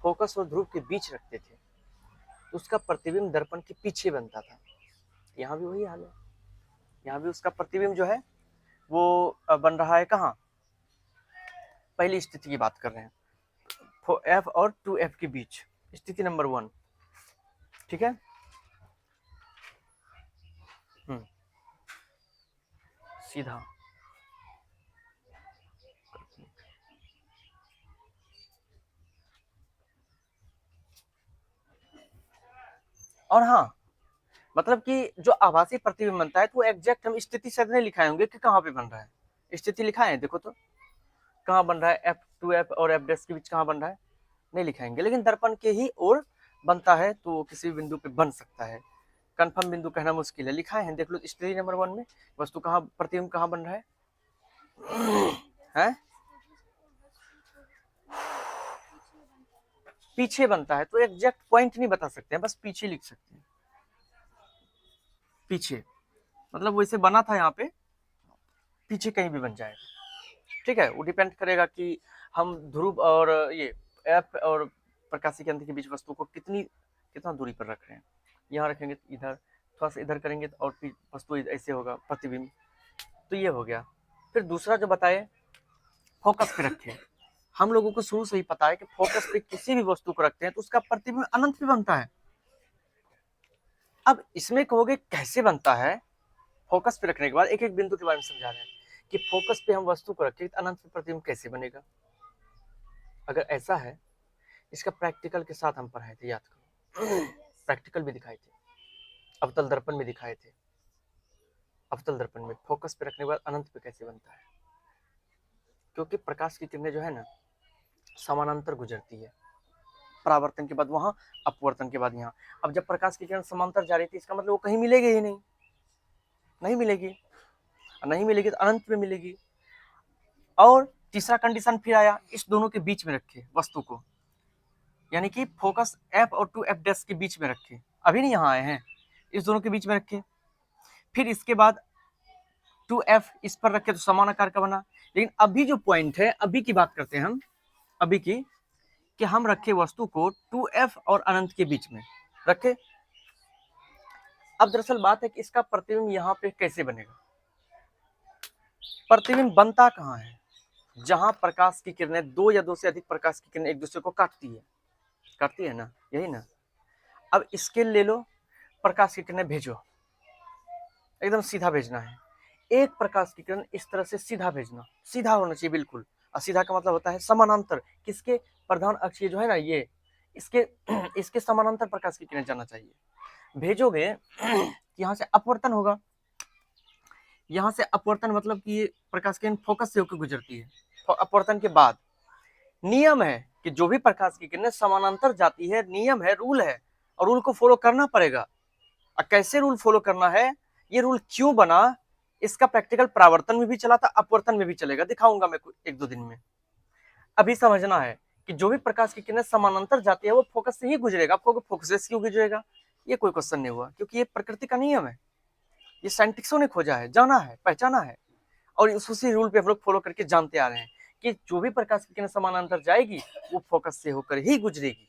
Speaker 1: फोकस और ध्रुव के बीच रखते थे तो उसका प्रतिबिंब दर्पण के पीछे बनता था। यहाँ भी वही हाल है, यहाँ भी उसका प्रतिबिंब जो है वो बन रहा है कहाँ, पहली स्थिति की बात कर रहे हैं, f और 2f के बीच, स्थिति नंबर 1, ठीक है। सीधा और हाँ, मतलब कि जो आभासी प्रतिबिंब बनता है तो एग्जैक्ट हम स्थिति से नहीं लिखाए होंगे कि कहाँ पे बन रहा है। स्थिति लिखाए हैं, देखो तो कहाँ बन रहा है, f2f और f डैश के बीच कहाँ बन रहा है, नहीं लिखाएंगे, लेकिन दर्पण के ही ओर बनता है तो किसी भी बिंदु पे बन सकता है। कंफर्म बिंदु कहना मुश्किल है, लिखाए हैं, देख लो स्थिति नंबर 1 में वस्तु कहाँ, प्रतिबिंब कहाँ बन रहा है? पीछे बनता है, तो एग्जैक्ट पॉइंट नहीं बता सकते हैं, बस पीछे लिख सकते हैं। पीछे मतलब वैसे बना था यहाँ पे, पीछे कहीं भी बन जाए, ठीक है। वो डिपेंड करेगा कि हम ध्रुव और ये एफ और प्रकाशिक केंद्र के बीच वस्तु को कितना दूरी पर रख रहे हैं। यहाँ रखेंगे तो इधर, थोड़ा सा इधर करेंगे तो और वस्तु ऐसे होगा प्रतिबिंब, तो ये हो गया। फिर दूसरा जो बताए फोकस पे रखें, हम लोगों को शुरू से ही पता है कि फोकस पे किसी भी वस्तु को रखते हैं तो उसका प्रतिबिंब अनंत भी बनता है। अब इसमें कहोगे कैसे बनता है, फोकस पे रखने के बाद एक एक बिंदु के बारे में समझा रहे हैं कि फोकस पे हम वस्तु को रखें तो अनंत पे प्रतिबिंब कैसे बनेगा। अगर ऐसा है, इसका प्रैक्टिकल के साथ हम पढ़ाए थे, याद करो, प्रैक्टिकल भी दिखाए थे, अवतल दर्पण में दिखाए थे। अवतल दर्पण में फोकस पे रखने के बाद अनंत पे कैसे बनता है, क्योंकि प्रकाश की किरणें जो है ना समानांतर गुजरती है, परावर्तन के बाद वहां, अपवर्तन के बाद यहाँ। अब जब प्रकाश की किरण समांतर जा रही थी, इसका मतलब वो कहीं मिलेगी ही नहीं मिलेगी तो अनंत में मिलेगी। और तीसरा कंडीशन फिर आया, इस दोनों के बीच में रखे वस्तु को, यानी कि फोकस f और 2f डैश के बीच में रखे, अभी नहीं यहाँ आए हैं, इस दोनों के बीच में रखे। फिर इसके बाद 2f इस पर रखे तो समान आकार का बना। लेकिन अभी जो पॉइंट है, अभी की बात करते हैं हम, अभी की, कि हम रखे वस्तु को 2f और अनंत के बीच में रखे। अब दरअसल बात है कि इसका प्रतिबिंब यहाँ पे कैसे बनेगा। प्रतिबिंब बनता कहाँ है, जहां प्रकाश की किरणें, दो या दो से अधिक प्रकाश की किरणें एक दूसरे को काटती है ना, यही ना। अब स्केल ले लो, प्रकाश की किरणें भेजो, एकदम सीधा भेजना है। एक प्रकाश की किरण इस तरह से सीधा भेजना, सीधा होना चाहिए बिल्कुल। और सीधा का मतलब होता है समानांतर, किसके, प्रधान अक्ष जो है ना ये, इसके समानांतर प्रकाश की किरण जाना चाहिए। भेजोगे यहाँ से अपवर्तन होगा, यहाँ से अपवर्तन मतलब कि ये प्रकाश की किरण फोकस से होकर गुजरती है। अपवर्तन के बाद नियम है कि जो भी प्रकाश की किरणें समानांतर जाती है, नियम है, रूल है, और रूल को फॉलो करना पड़ेगा। और कैसे रूल फॉलो करना है, ये रूल क्यों बना, इसका प्रैक्टिकल परावर्तन में भी चला था, अपवर्तन में भी चलेगा, दिखाऊंगा मैं एक दो दिन में। अभी समझना है कि जो भी प्रकाश की किरणें समानांतर जाती है वो फोकस से ही गुजरेगा। आपको फोकस से क्यों गुजरेगा, ये कोई क्वेश्चन नहीं हुआ, क्योंकि ये प्रकृति का नियम है, ये साइंटिस्टों ने खोजा है, जाना है, पहचाना है, और उसी रूल पे हम लोग फॉलो करके जानते आ रहे हैं कि जो भी प्रकाश की किरण समानांतर जाएगी वो फोकस से होकर ही गुजरेगी।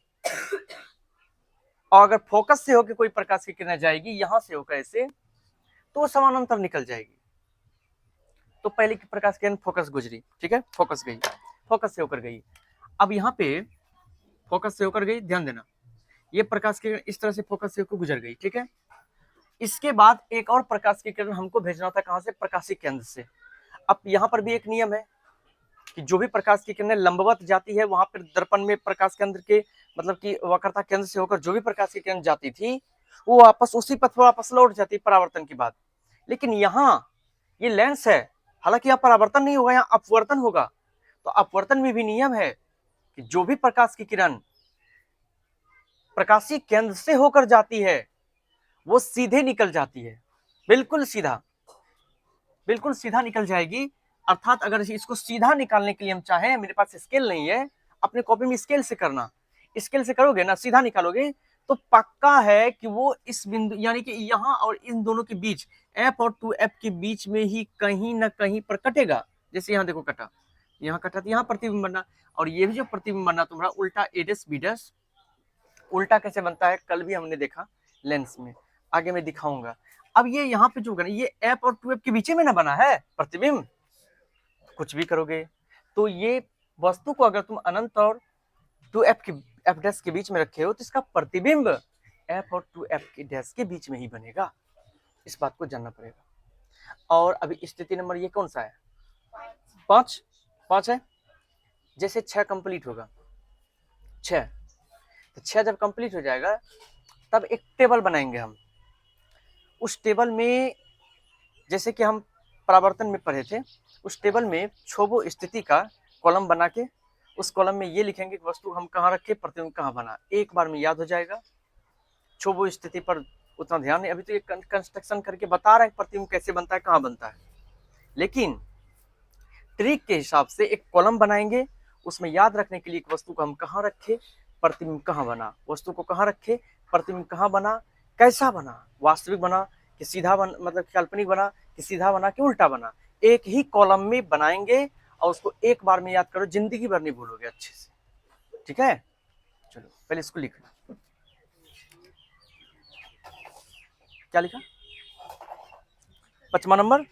Speaker 1: और अगर फोकस से होकर कोई प्रकाश की किरण जाएगी यहां से होकर ऐसे, तो वो समानांतर निकल जाएगी। तो पहले की प्रकाश की किरण फोकस गुजरी, ठीक है, फोकस गई, फोकस से होकर गई। अब यहाँ पे फोकस से होकर गई, ध्यान देना, ये प्रकाश की किरण इस तरह से फोकस से होकर गुजर गई, ठीक है। इसके बाद एक और प्रकाश की किरण हमको भेजना था, कहां से, प्रकाशिक केंद्र से। अब यहाँ पर भी एक नियम है कि जो भी प्रकाश की किरणें लंबवत जाती है, वहां पर दर्पण में प्रकाश केंद्र के मतलब कि वक्रता केंद्र से होकर जो भी प्रकाश की किरण जाती थी वो वापस उसी पथ पर वापस लौट जाती परावर्तन के बाद। लेकिन यहाँ ये लेंस है, हालांकि यहाँ परावर्तन नहीं होगा, यहाँ अपवर्तन होगा। तो अपवर्तन में भी नियम है कि जो भी प्रकाश की किरण प्रकाशीय केंद्र से होकर जाती है वो सीधे निकल जाती है, बिल्कुल सीधा, बिल्कुल सीधा निकल जाएगी। अर्थात अगर इसको सीधा निकालने के लिए हम चाहें, मेरे पास स्केल नहीं है, अपने कॉपी में स्केल से करना, स्केल से करोगे ना, सीधा निकालोगे तो पक्का है कि वो इस बिंदु यानी कि यहाँ और इन दोनों के बीच, एफ और 2f के बीच में ही कहीं ना कहीं पर कटेगा। जैसे यहाँ देखो कटा, यहाँ कटा, तो यहाँ प्रतिबिंब बनना, और ये भी जो प्रतिबिंब बनना तुम्हारा उल्टा ए डैश बी डैश। उल्टा कैसे बनता है कल भी हमने देखा लेंस में, आगे मैं दिखाऊंगा। अब ये यहाँ पे जो ये एफ और 2f के बीच में ना बना है प्रतिबिंब, कुछ भी करोगे तो ये वस्तु को अगर तुम अनंत और 2f के एफ डैश के बीच में रखे हो तो इसका प्रतिबिंब एफ और 2f के डैश के बीच में ही बनेगा। इस बात को जानना पड़ेगा। और अभी स्थिति नंबर ये कौन सा है, 5 है। जैसे 6 कंप्लीट होगा, 6 तो 6 जब कंप्लीट हो जाएगा तब एक टेबल बनाएंगे हम। उस टेबल में जैसे कि हम परावर्तन में पढ़े थे, उस टेबल में क्षोभो स्थिति का कॉलम बना के उस कॉलम में ये लिखेंगे कि वस्तु हम कहाँ रखे, प्रतिबिंब कहाँ बना, एक बार में याद हो जाएगा। क्षोभो स्थिति पर उतना ध्यान नहीं, अभी तो ये कंस्ट्रक्शन करके बता रहे हैं प्रतिबिंब कैसे बनता है, कहाँ बनता है। लेकिन ट्रिक के हिसाब से एक कॉलम बनाएंगे, उसमें याद रखने के लिए वस्तु को हम कहाँ रखे, प्रतिबिंब कहाँ बना, वस्तु को कहाँ रखे, प्रतिबिंब कहाँ बना, कैसा बना, वास्तविक बना कि सीधा बना, मतलब काल्पनिक बना कि सीधा बना कि उल्टा बना, एक ही कॉलम में बनाएंगे और उसको एक बार में याद करो, जिंदगी भर नहीं भूलोगे अच्छे से, ठीक है। चलो पहले इसको लिखना, क्या लिखा, 5वां नंबर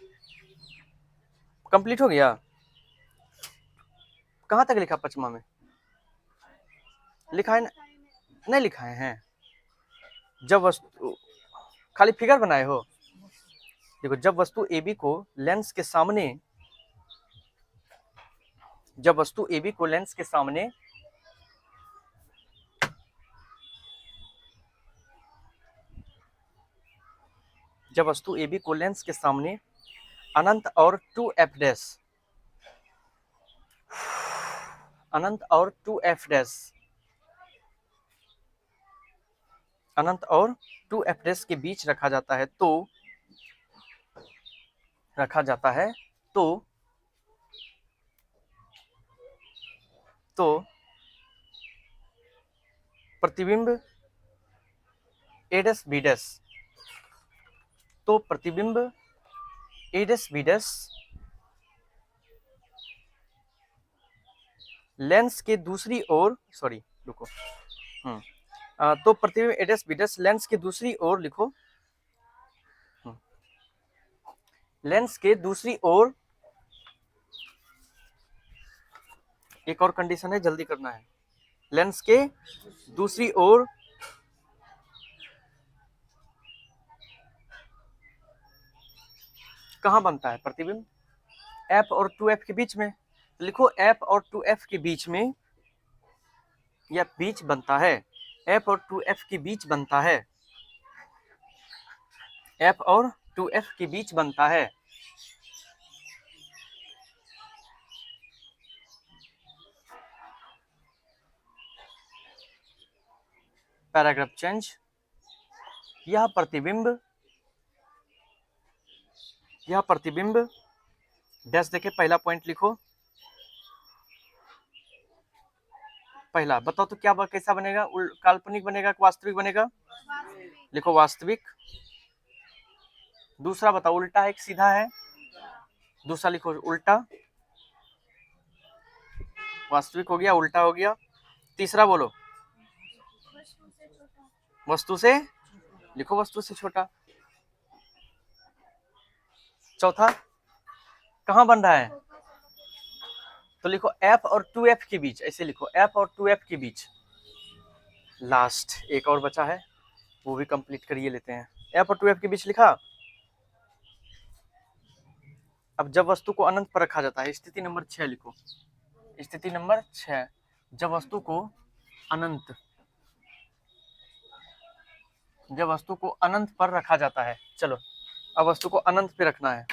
Speaker 1: कंप्लीट हो गया। कहाँ तक लिखा 5वां में, लिखा है ना? नहीं लिखा है, जब वस्तु खाली फिगर बनाए हो। देखो जब वस्तु AB को लेंस के सामने, जब वस्तु AB को लेंस के सामने जब वस्तु AB को लेंस के सामने अनंत और 2f डैश, अनंत और 2f डैश, अनंत और 2f डैश के बीच रखा जाता है तो प्रतिबिंब ए डैश बी डैश, तो प्रतिबिंब ए डैश बी डैश लेंस के दूसरी ओर, सॉरी रुको, तो प्रतिबिंब ए डैश बी डैश लेंस के दूसरी ओर लिखो, लेंस के दूसरी ओर, एक और कंडीशन है जल्दी करना है, लेंस के दूसरी ओर कहाँ बनता है प्रतिबिंब, f और 2f के बीच में, लिखो f और 2f के बीच में, या बीच बनता है, f और 2f के बीच बनता है, f और 2f के बीच बनता है। पैराग्राफ चेंज, यह प्रतिबिंब डैश देके पहला पॉइंट लिखो, पहला बताओ तो क्या कैसा बनेगा, काल्पनिक बनेगा कि वास्तविक बनेगा, लिखो वास्तविक। दूसरा बताओ उल्टा है कि सीधा है, दूसरा लिखो उल्टा, वास्तविक हो गया, उल्टा हो गया। तीसरा बोलो वस्तु से, लिखो वस्तु से छोटा। चौथा कहां बन रहा है, तो लिखो f और 2f के बीच, ऐसे लिखो f और 2f के बीच। लास्ट एक और बचा है, वो भी कंप्लीट करिए लेते हैं, f और 2f के बीच लिखा। अब जब वस्तु को अनंत पर रखा जाता है, स्थिति नंबर 6 लिखो, स्थिति नंबर 6, जब वस्तु को अनंत, जब वस्तु को अनंत पर रखा जाता है। चलो अब वस्तु को अनंत पे रखना है।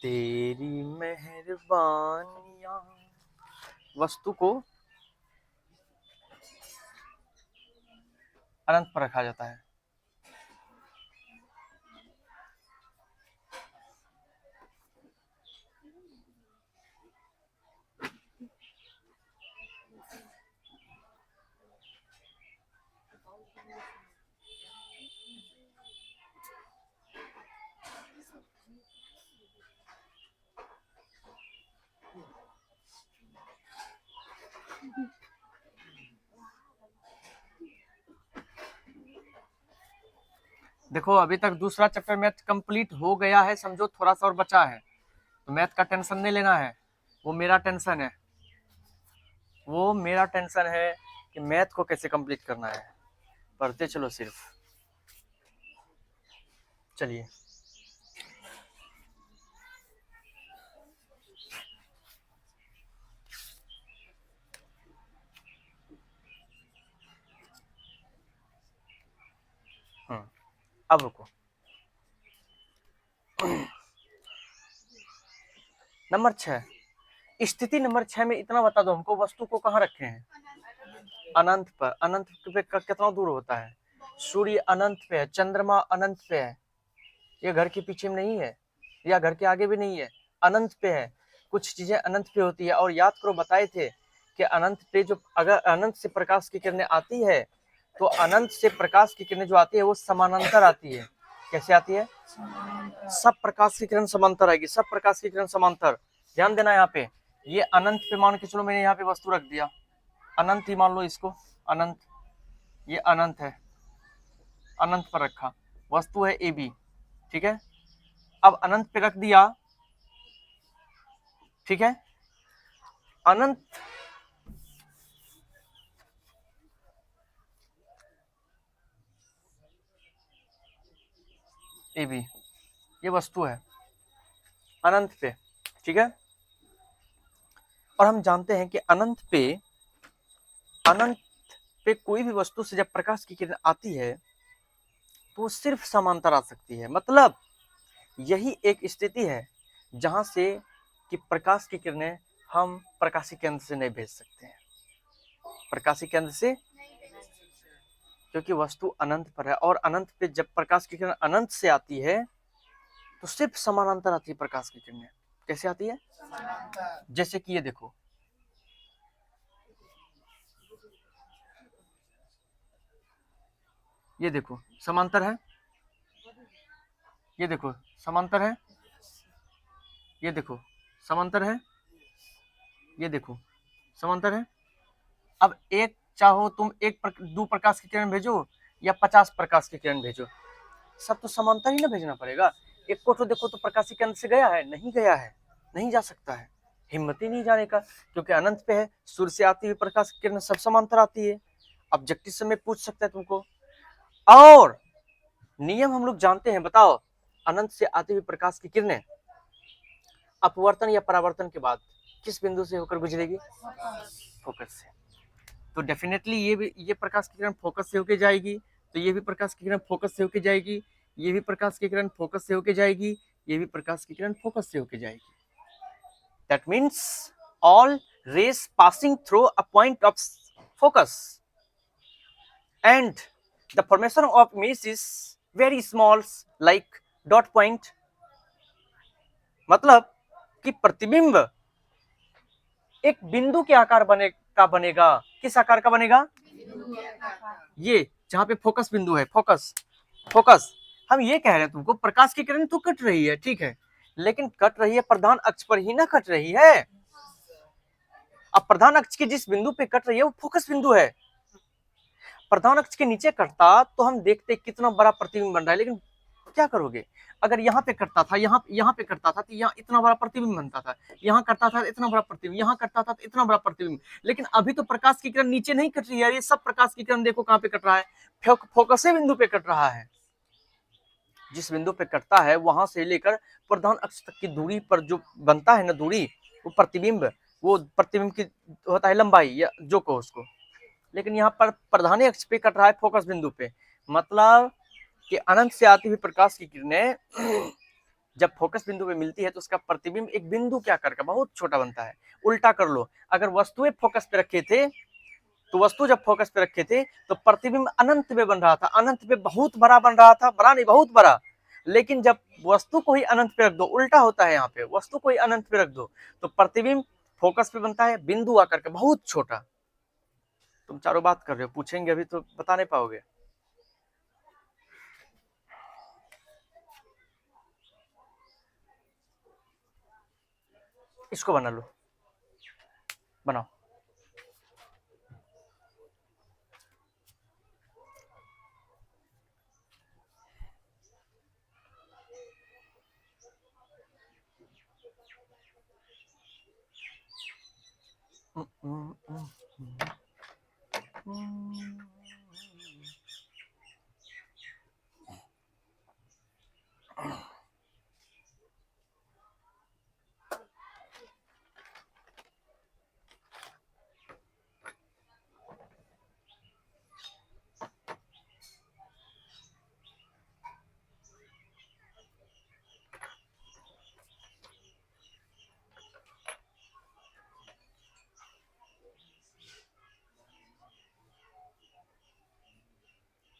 Speaker 1: तेरी मेहरबानियां, वस्तु को अनंत पर रखा जाता है। देखो अभी तक दूसरा चैप्टर मैथ कंप्लीट हो गया है, समझो थोड़ा सा और बचा है, तो मैथ का टेंशन नहीं लेना है, वो मेरा टेंशन है, वो मेरा टेंशन है कि मैथ को कैसे कंप्लीट करना है। पढ़ते चलो सिर्फ। चलिए अब रुको। नंबर 6, स्थिति नंबर 6 में इतना बता दो हमको, वस्तु को कहाँ रखे हैं? अनंत पर। अनंत पे कितना दूर होता है? सूर्य अनंत पे है, चंद्रमा अनंत पे है, ये घर के पीछे में नहीं है या घर के आगे भी नहीं है, अनंत पे है। कुछ चीजें अनंत पे होती है, और याद करो बताए थे कि अनंत पे जो, अगर अनंत से प्रकाश की किरणें आती है तो अनंत से प्रकाश की किरणें जो आती है वो समानांतर आती है। कैसे आती है? सब प्रकाश की किरण समांतर आएगी, सब प्रकाश की किरण समांतर। ध्यान देना यहाँ पे, ये अनंत पे मान के चलो मैंने यहाँ पे वस्तु रख दिया, अनंत ही मान लो इसको, अनंत, ये अनंत है, अनंत पर रखा, वस्तु है ए बी, ठीक है। अब अनंत पे रख दिया, ठीक है, अनंत ए बी, ये वस्तु है अनंत पे, ठीक है। और हम जानते हैं कि अनंत पे कोई भी वस्तु से जब प्रकाश की किरण आती है तो वो सिर्फ समांतर आ सकती है। मतलब यही एक स्थिति है जहां से कि प्रकाश की किरणें हम प्रकाशी केंद्र से नहीं भेज सकते हैं, प्रकाशी केंद्र से, क्योंकि वस्तु अनंत पर है। और अनंत पे जब प्रकाश की किरण अनंत से आती है तो सिर्फ समानांतर आती है प्रकाश की किरणें। कैसे आती है? जैसे कि ये देखो, ये देखो समांतर है, ये देखो समांतर है, ये देखो समांतर है, ये देखो समांतर है। अब एक चाहो तुम दो प्रकाश की किरण भेजो या 50 प्रकाश की किरण भेजो, सब तो समांतर ही ना भेजना पड़ेगा। एक को तो देखो तो प्रकाशी केंद्र से गया है, नहीं गया है, नहीं जा सकता है, हिम्मत ही नहीं जाने का, क्योंकि अनंत पे है। सूर्य से आती हुई प्रकाश की किरण सब समांतर आती है। ऑब्जेक्टिव से मैं पूछ सकता है तुमको, और नियम हम लोग जानते हैं, बताओ अनंत से आती हुई प्रकाश की किरणें अपवर्तन या परावर्तन के बाद किस बिंदु से होकर गुजरेगी? फोकस से। तो डेफिनेटली ये प्रकाश की किरण फोकस से होकर जाएगी, तो ये भी प्रकाश की किरण फोकस से होकर जाएगी, ये भी प्रकाश की किरण फोकस से होकर जाएगी, ये भी प्रकाश की किरण फोकस से होकर जाएगी। That means all rays passing through a point of focus and the formation of image is very small like dot point. मतलब कि प्रतिबिंब एक बिंदु के आकार बनेगा। किस आकार का बनेगा? ये जहां पे फोकस बिंदु है, फोकस। हम ये कह रहे हैं तुमको, प्रकाश की किरण तो कट रही है, ठीक है, लेकिन कट रही है प्रधान अक्ष पर ही ना कट रही है। अब प्रधान अक्ष के जिस बिंदु पे कट रही है वो फोकस बिंदु है। प्रधान अक्ष के नीचे कटता तो हम देखते कितना बड़ा प्रतिबिंब बन रहा है, लेकिन क्या करोगे, अगर यहाँ पे कटता था, यहाँ पे कटता था तो यहाँ इतना बड़ा प्रतिबिंब बनता था, यहाँ कटता था इतना बड़ा प्रतिबिंब, यहाँ कटता था तो इतना बड़ा प्रतिबिंब। लेकिन अभी तो प्रकाश की किरण नीचे नहीं कट रही है, ये सब प्रकाश की किरण देखो कहाँ पे कट रहा है, फोकस बिंदु पे कट रहा है। जिस बिंदु पे कटता है वहां से लेकर प्रधान अक्ष तक की दूरी पर जो बनता है ना दूरी, वो प्रतिबिंब की होता है लंबाई, या जो कहो उसको। लेकिन यहाँ पर प्रधान अक्ष पे कट रहा है फोकस बिंदु पे, मतलब कि अनंत से आती हुई प्रकाश की किरणें जब फोकस बिंदु पे मिलती है तो उसका प्रतिबिंब एक बिंदु के आकार का बहुत छोटा बनता है। उल्टा कर लो, अगर वस्तुएं फोकस पे रखे थे तो वस्तु जब फोकस पे रखे थे तो प्रतिबिंब अनंत पे बन रहा था, अनंत पे बहुत बड़ा बन रहा था, बड़ा नहीं बहुत बड़ा। लेकिन जब वस्तु को ही अनंत पे रख दो, उल्टा होता है यहाँ पे, वस्तु को ही अनंत पे रख दो तो प्रतिबिंब फोकस पे बनता है बिंदु आकर के बहुत छोटा। तुम चारों बात कर रहे हो, पूछेंगे अभी तो बता नहीं पाओगे। इसको बना लो, बनाओ।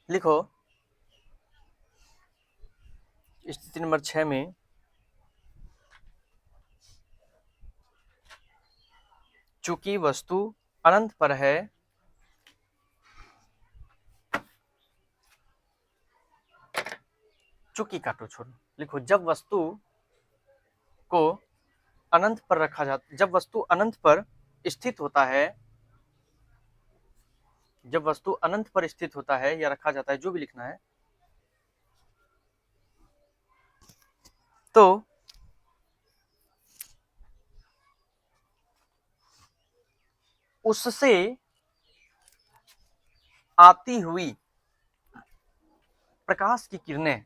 Speaker 1: लिखो स्थिति नंबर 6 में चूंकि वस्तु अनंत पर है, चूंकि काटो छोड़ो, लिखो जब वस्तु को अनंत पर रखा जाता, जब वस्तु अनंत पर स्थित होता है, जब वस्तु अनंत पर स्थित होता है या रखा जाता है, जो भी लिखना है, तो उससे आती हुई प्रकाश की किरणें,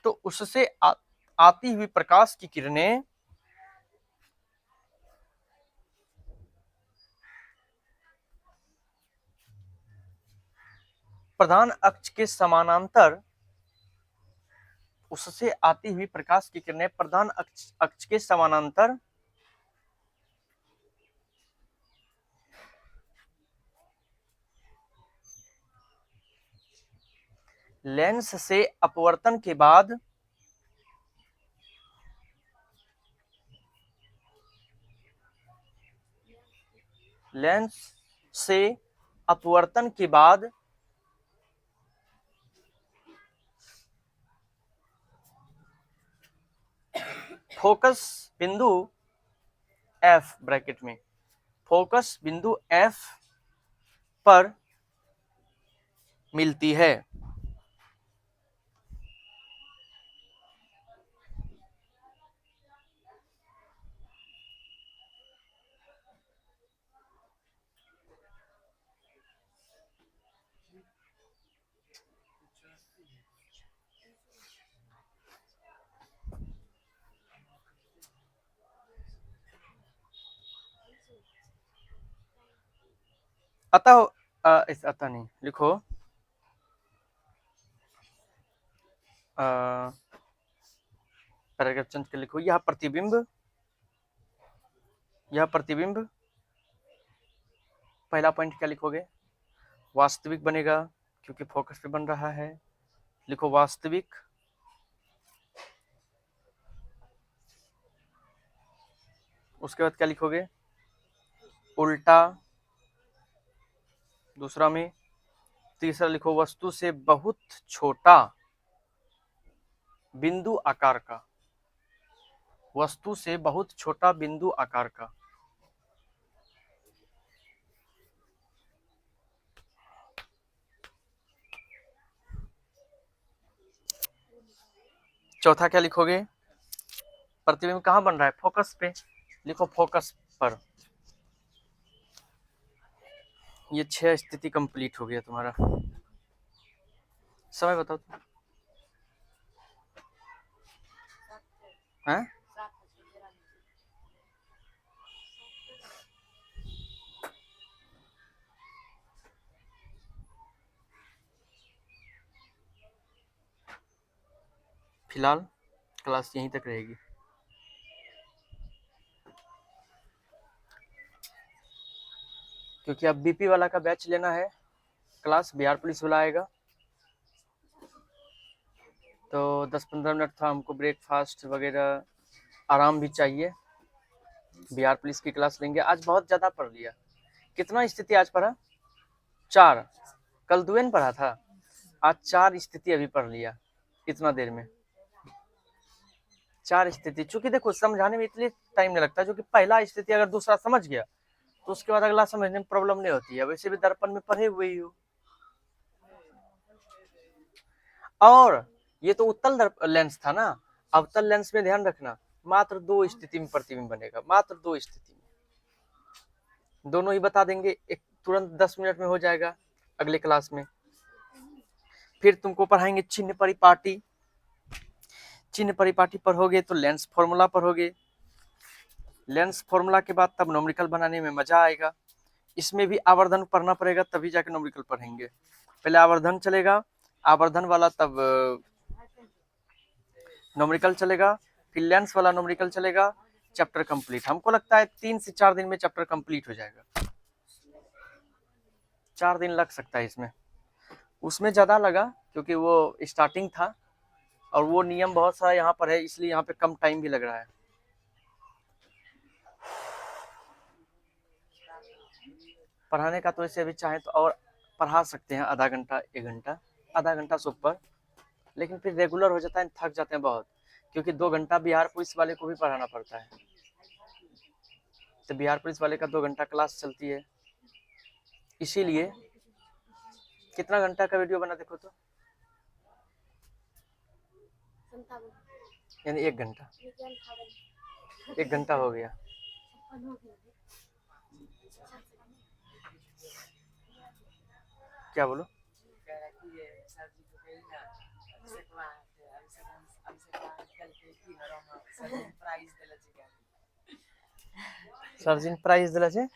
Speaker 1: तो उससे आती हुई प्रकाश की किरणें प्रधान अक्ष के समानांतर, उससे आती हुई प्रकाश की किरणें प्रधान अक्ष के समानांतर लेंस से अपवर्तन के बाद लेंस से अपवर्तन के बाद फोकस बिंदु F ब्रैकेट में, फोकस बिंदु F पर मिलती है। अतः अतः नहीं, लिखो पैराग्राफ चेंज के लिखो, यह प्रतिबिंब पहला पॉइंट क्या लिखोगे, वास्तविक बनेगा क्योंकि फोकस पे बन रहा है। लिखो वास्तविक, उसके बाद क्या लिखोगे, उल्टा, दूसरा में, तीसरा लिखो वस्तु से बहुत छोटा बिंदु आकार का, वस्तु से बहुत छोटा बिंदु आकार का। चौथा क्या लिखोगे, प्रतिबिंब कहाँ बन रहा है, फोकस पे, लिखो फोकस पर। ये 6 स्थिति कंप्लीट हो गया तुम्हारा। समय बताओ तुम, हैं? फिलहाल क्लास यहीं तक रहेगी। क्योंकि अब बीपी वाला का बैच लेना है, क्लास बिहार पुलिस वाला आएगा, तो 10-15 मिनट था, हमको ब्रेकफास्ट वगैरह आराम भी चाहिए। बिहार पुलिस की क्लास लेंगे। आज बहुत ज़्यादा पढ़ लिया। कितना स्थिति आज पढ़ा? 4। कल दुएन पढ़ा था, आज 4 स्थिति अभी पढ़ लिया इतना देर में। 4 स्थिति, चूंकि देखो समझाने में इसलिए टाइम नहीं लगता, जो कि पहला स्थिति अगर दूसरा समझ गया तो उसके बाद अगला समझने में प्रॉब्लम नहीं होती है। वैसे भी दर्पण में पढ़े हुए ही हो। और ये तो उत्तल लेंस था ना, अवतल लेंस में ध्यान रखना मात्र 2 स्थिति में प्रतिबिंब बनेगा, मात्र 2 स्थिति में। दोनों ही बता देंगे, एक तुरंत 10 मिनट में हो जाएगा अगले क्लास में। फिर तुमको पढ़ाएंगे चिन्ह परिपाटी। चिन्ह परिपाटी पढ़ोगे तो लेंस फॉर्मूला पढ़ोगे। लेंस फॉर्मूला के बाद तब नोमेरिकल बनाने में मजा आएगा। इसमें भी आवर्धन पढ़ना पड़ेगा, तभी जाके नोमेरिकल पढ़ेंगे। पहले आवर्धन चलेगा, आवर्धन वाला तब नोमेरिकल चलेगा, फिर लेंस वाला नोमेरिकल चलेगा, चैप्टर कंप्लीट। हमको लगता है 3 से 4 दिन में चैप्टर कंप्लीट हो जाएगा। 4 दिन लग सकता है इसमें, उसमें ज़्यादा लगा क्योंकि वो स्टार्टिंग था और वो नियम बहुत सारा यहाँ पर है, इसलिए यहाँ पे कम टाइम भी लग रहा है। पढ़ाने का तो ऐसे अभी चाहे तो और पढ़ा सकते हैं, आधा घंटा 1 घंटा, आधा घंटा से ऊपर, लेकिन फिर रेगुलर हो जाता है, थक जाते हैं बहुत, क्योंकि 2 घंटा बिहार पुलिस वाले को भी पढ़ाना पड़ता है। तो बिहार पुलिस वाले का 2 घंटा क्लास चलती है, इसीलिए कितना घंटा का वीडियो बना देखो तो, यानी 1 घंटा, 1 घंटा हो गया। क्या बोलो? सर्जिन प्राइज दिला छे।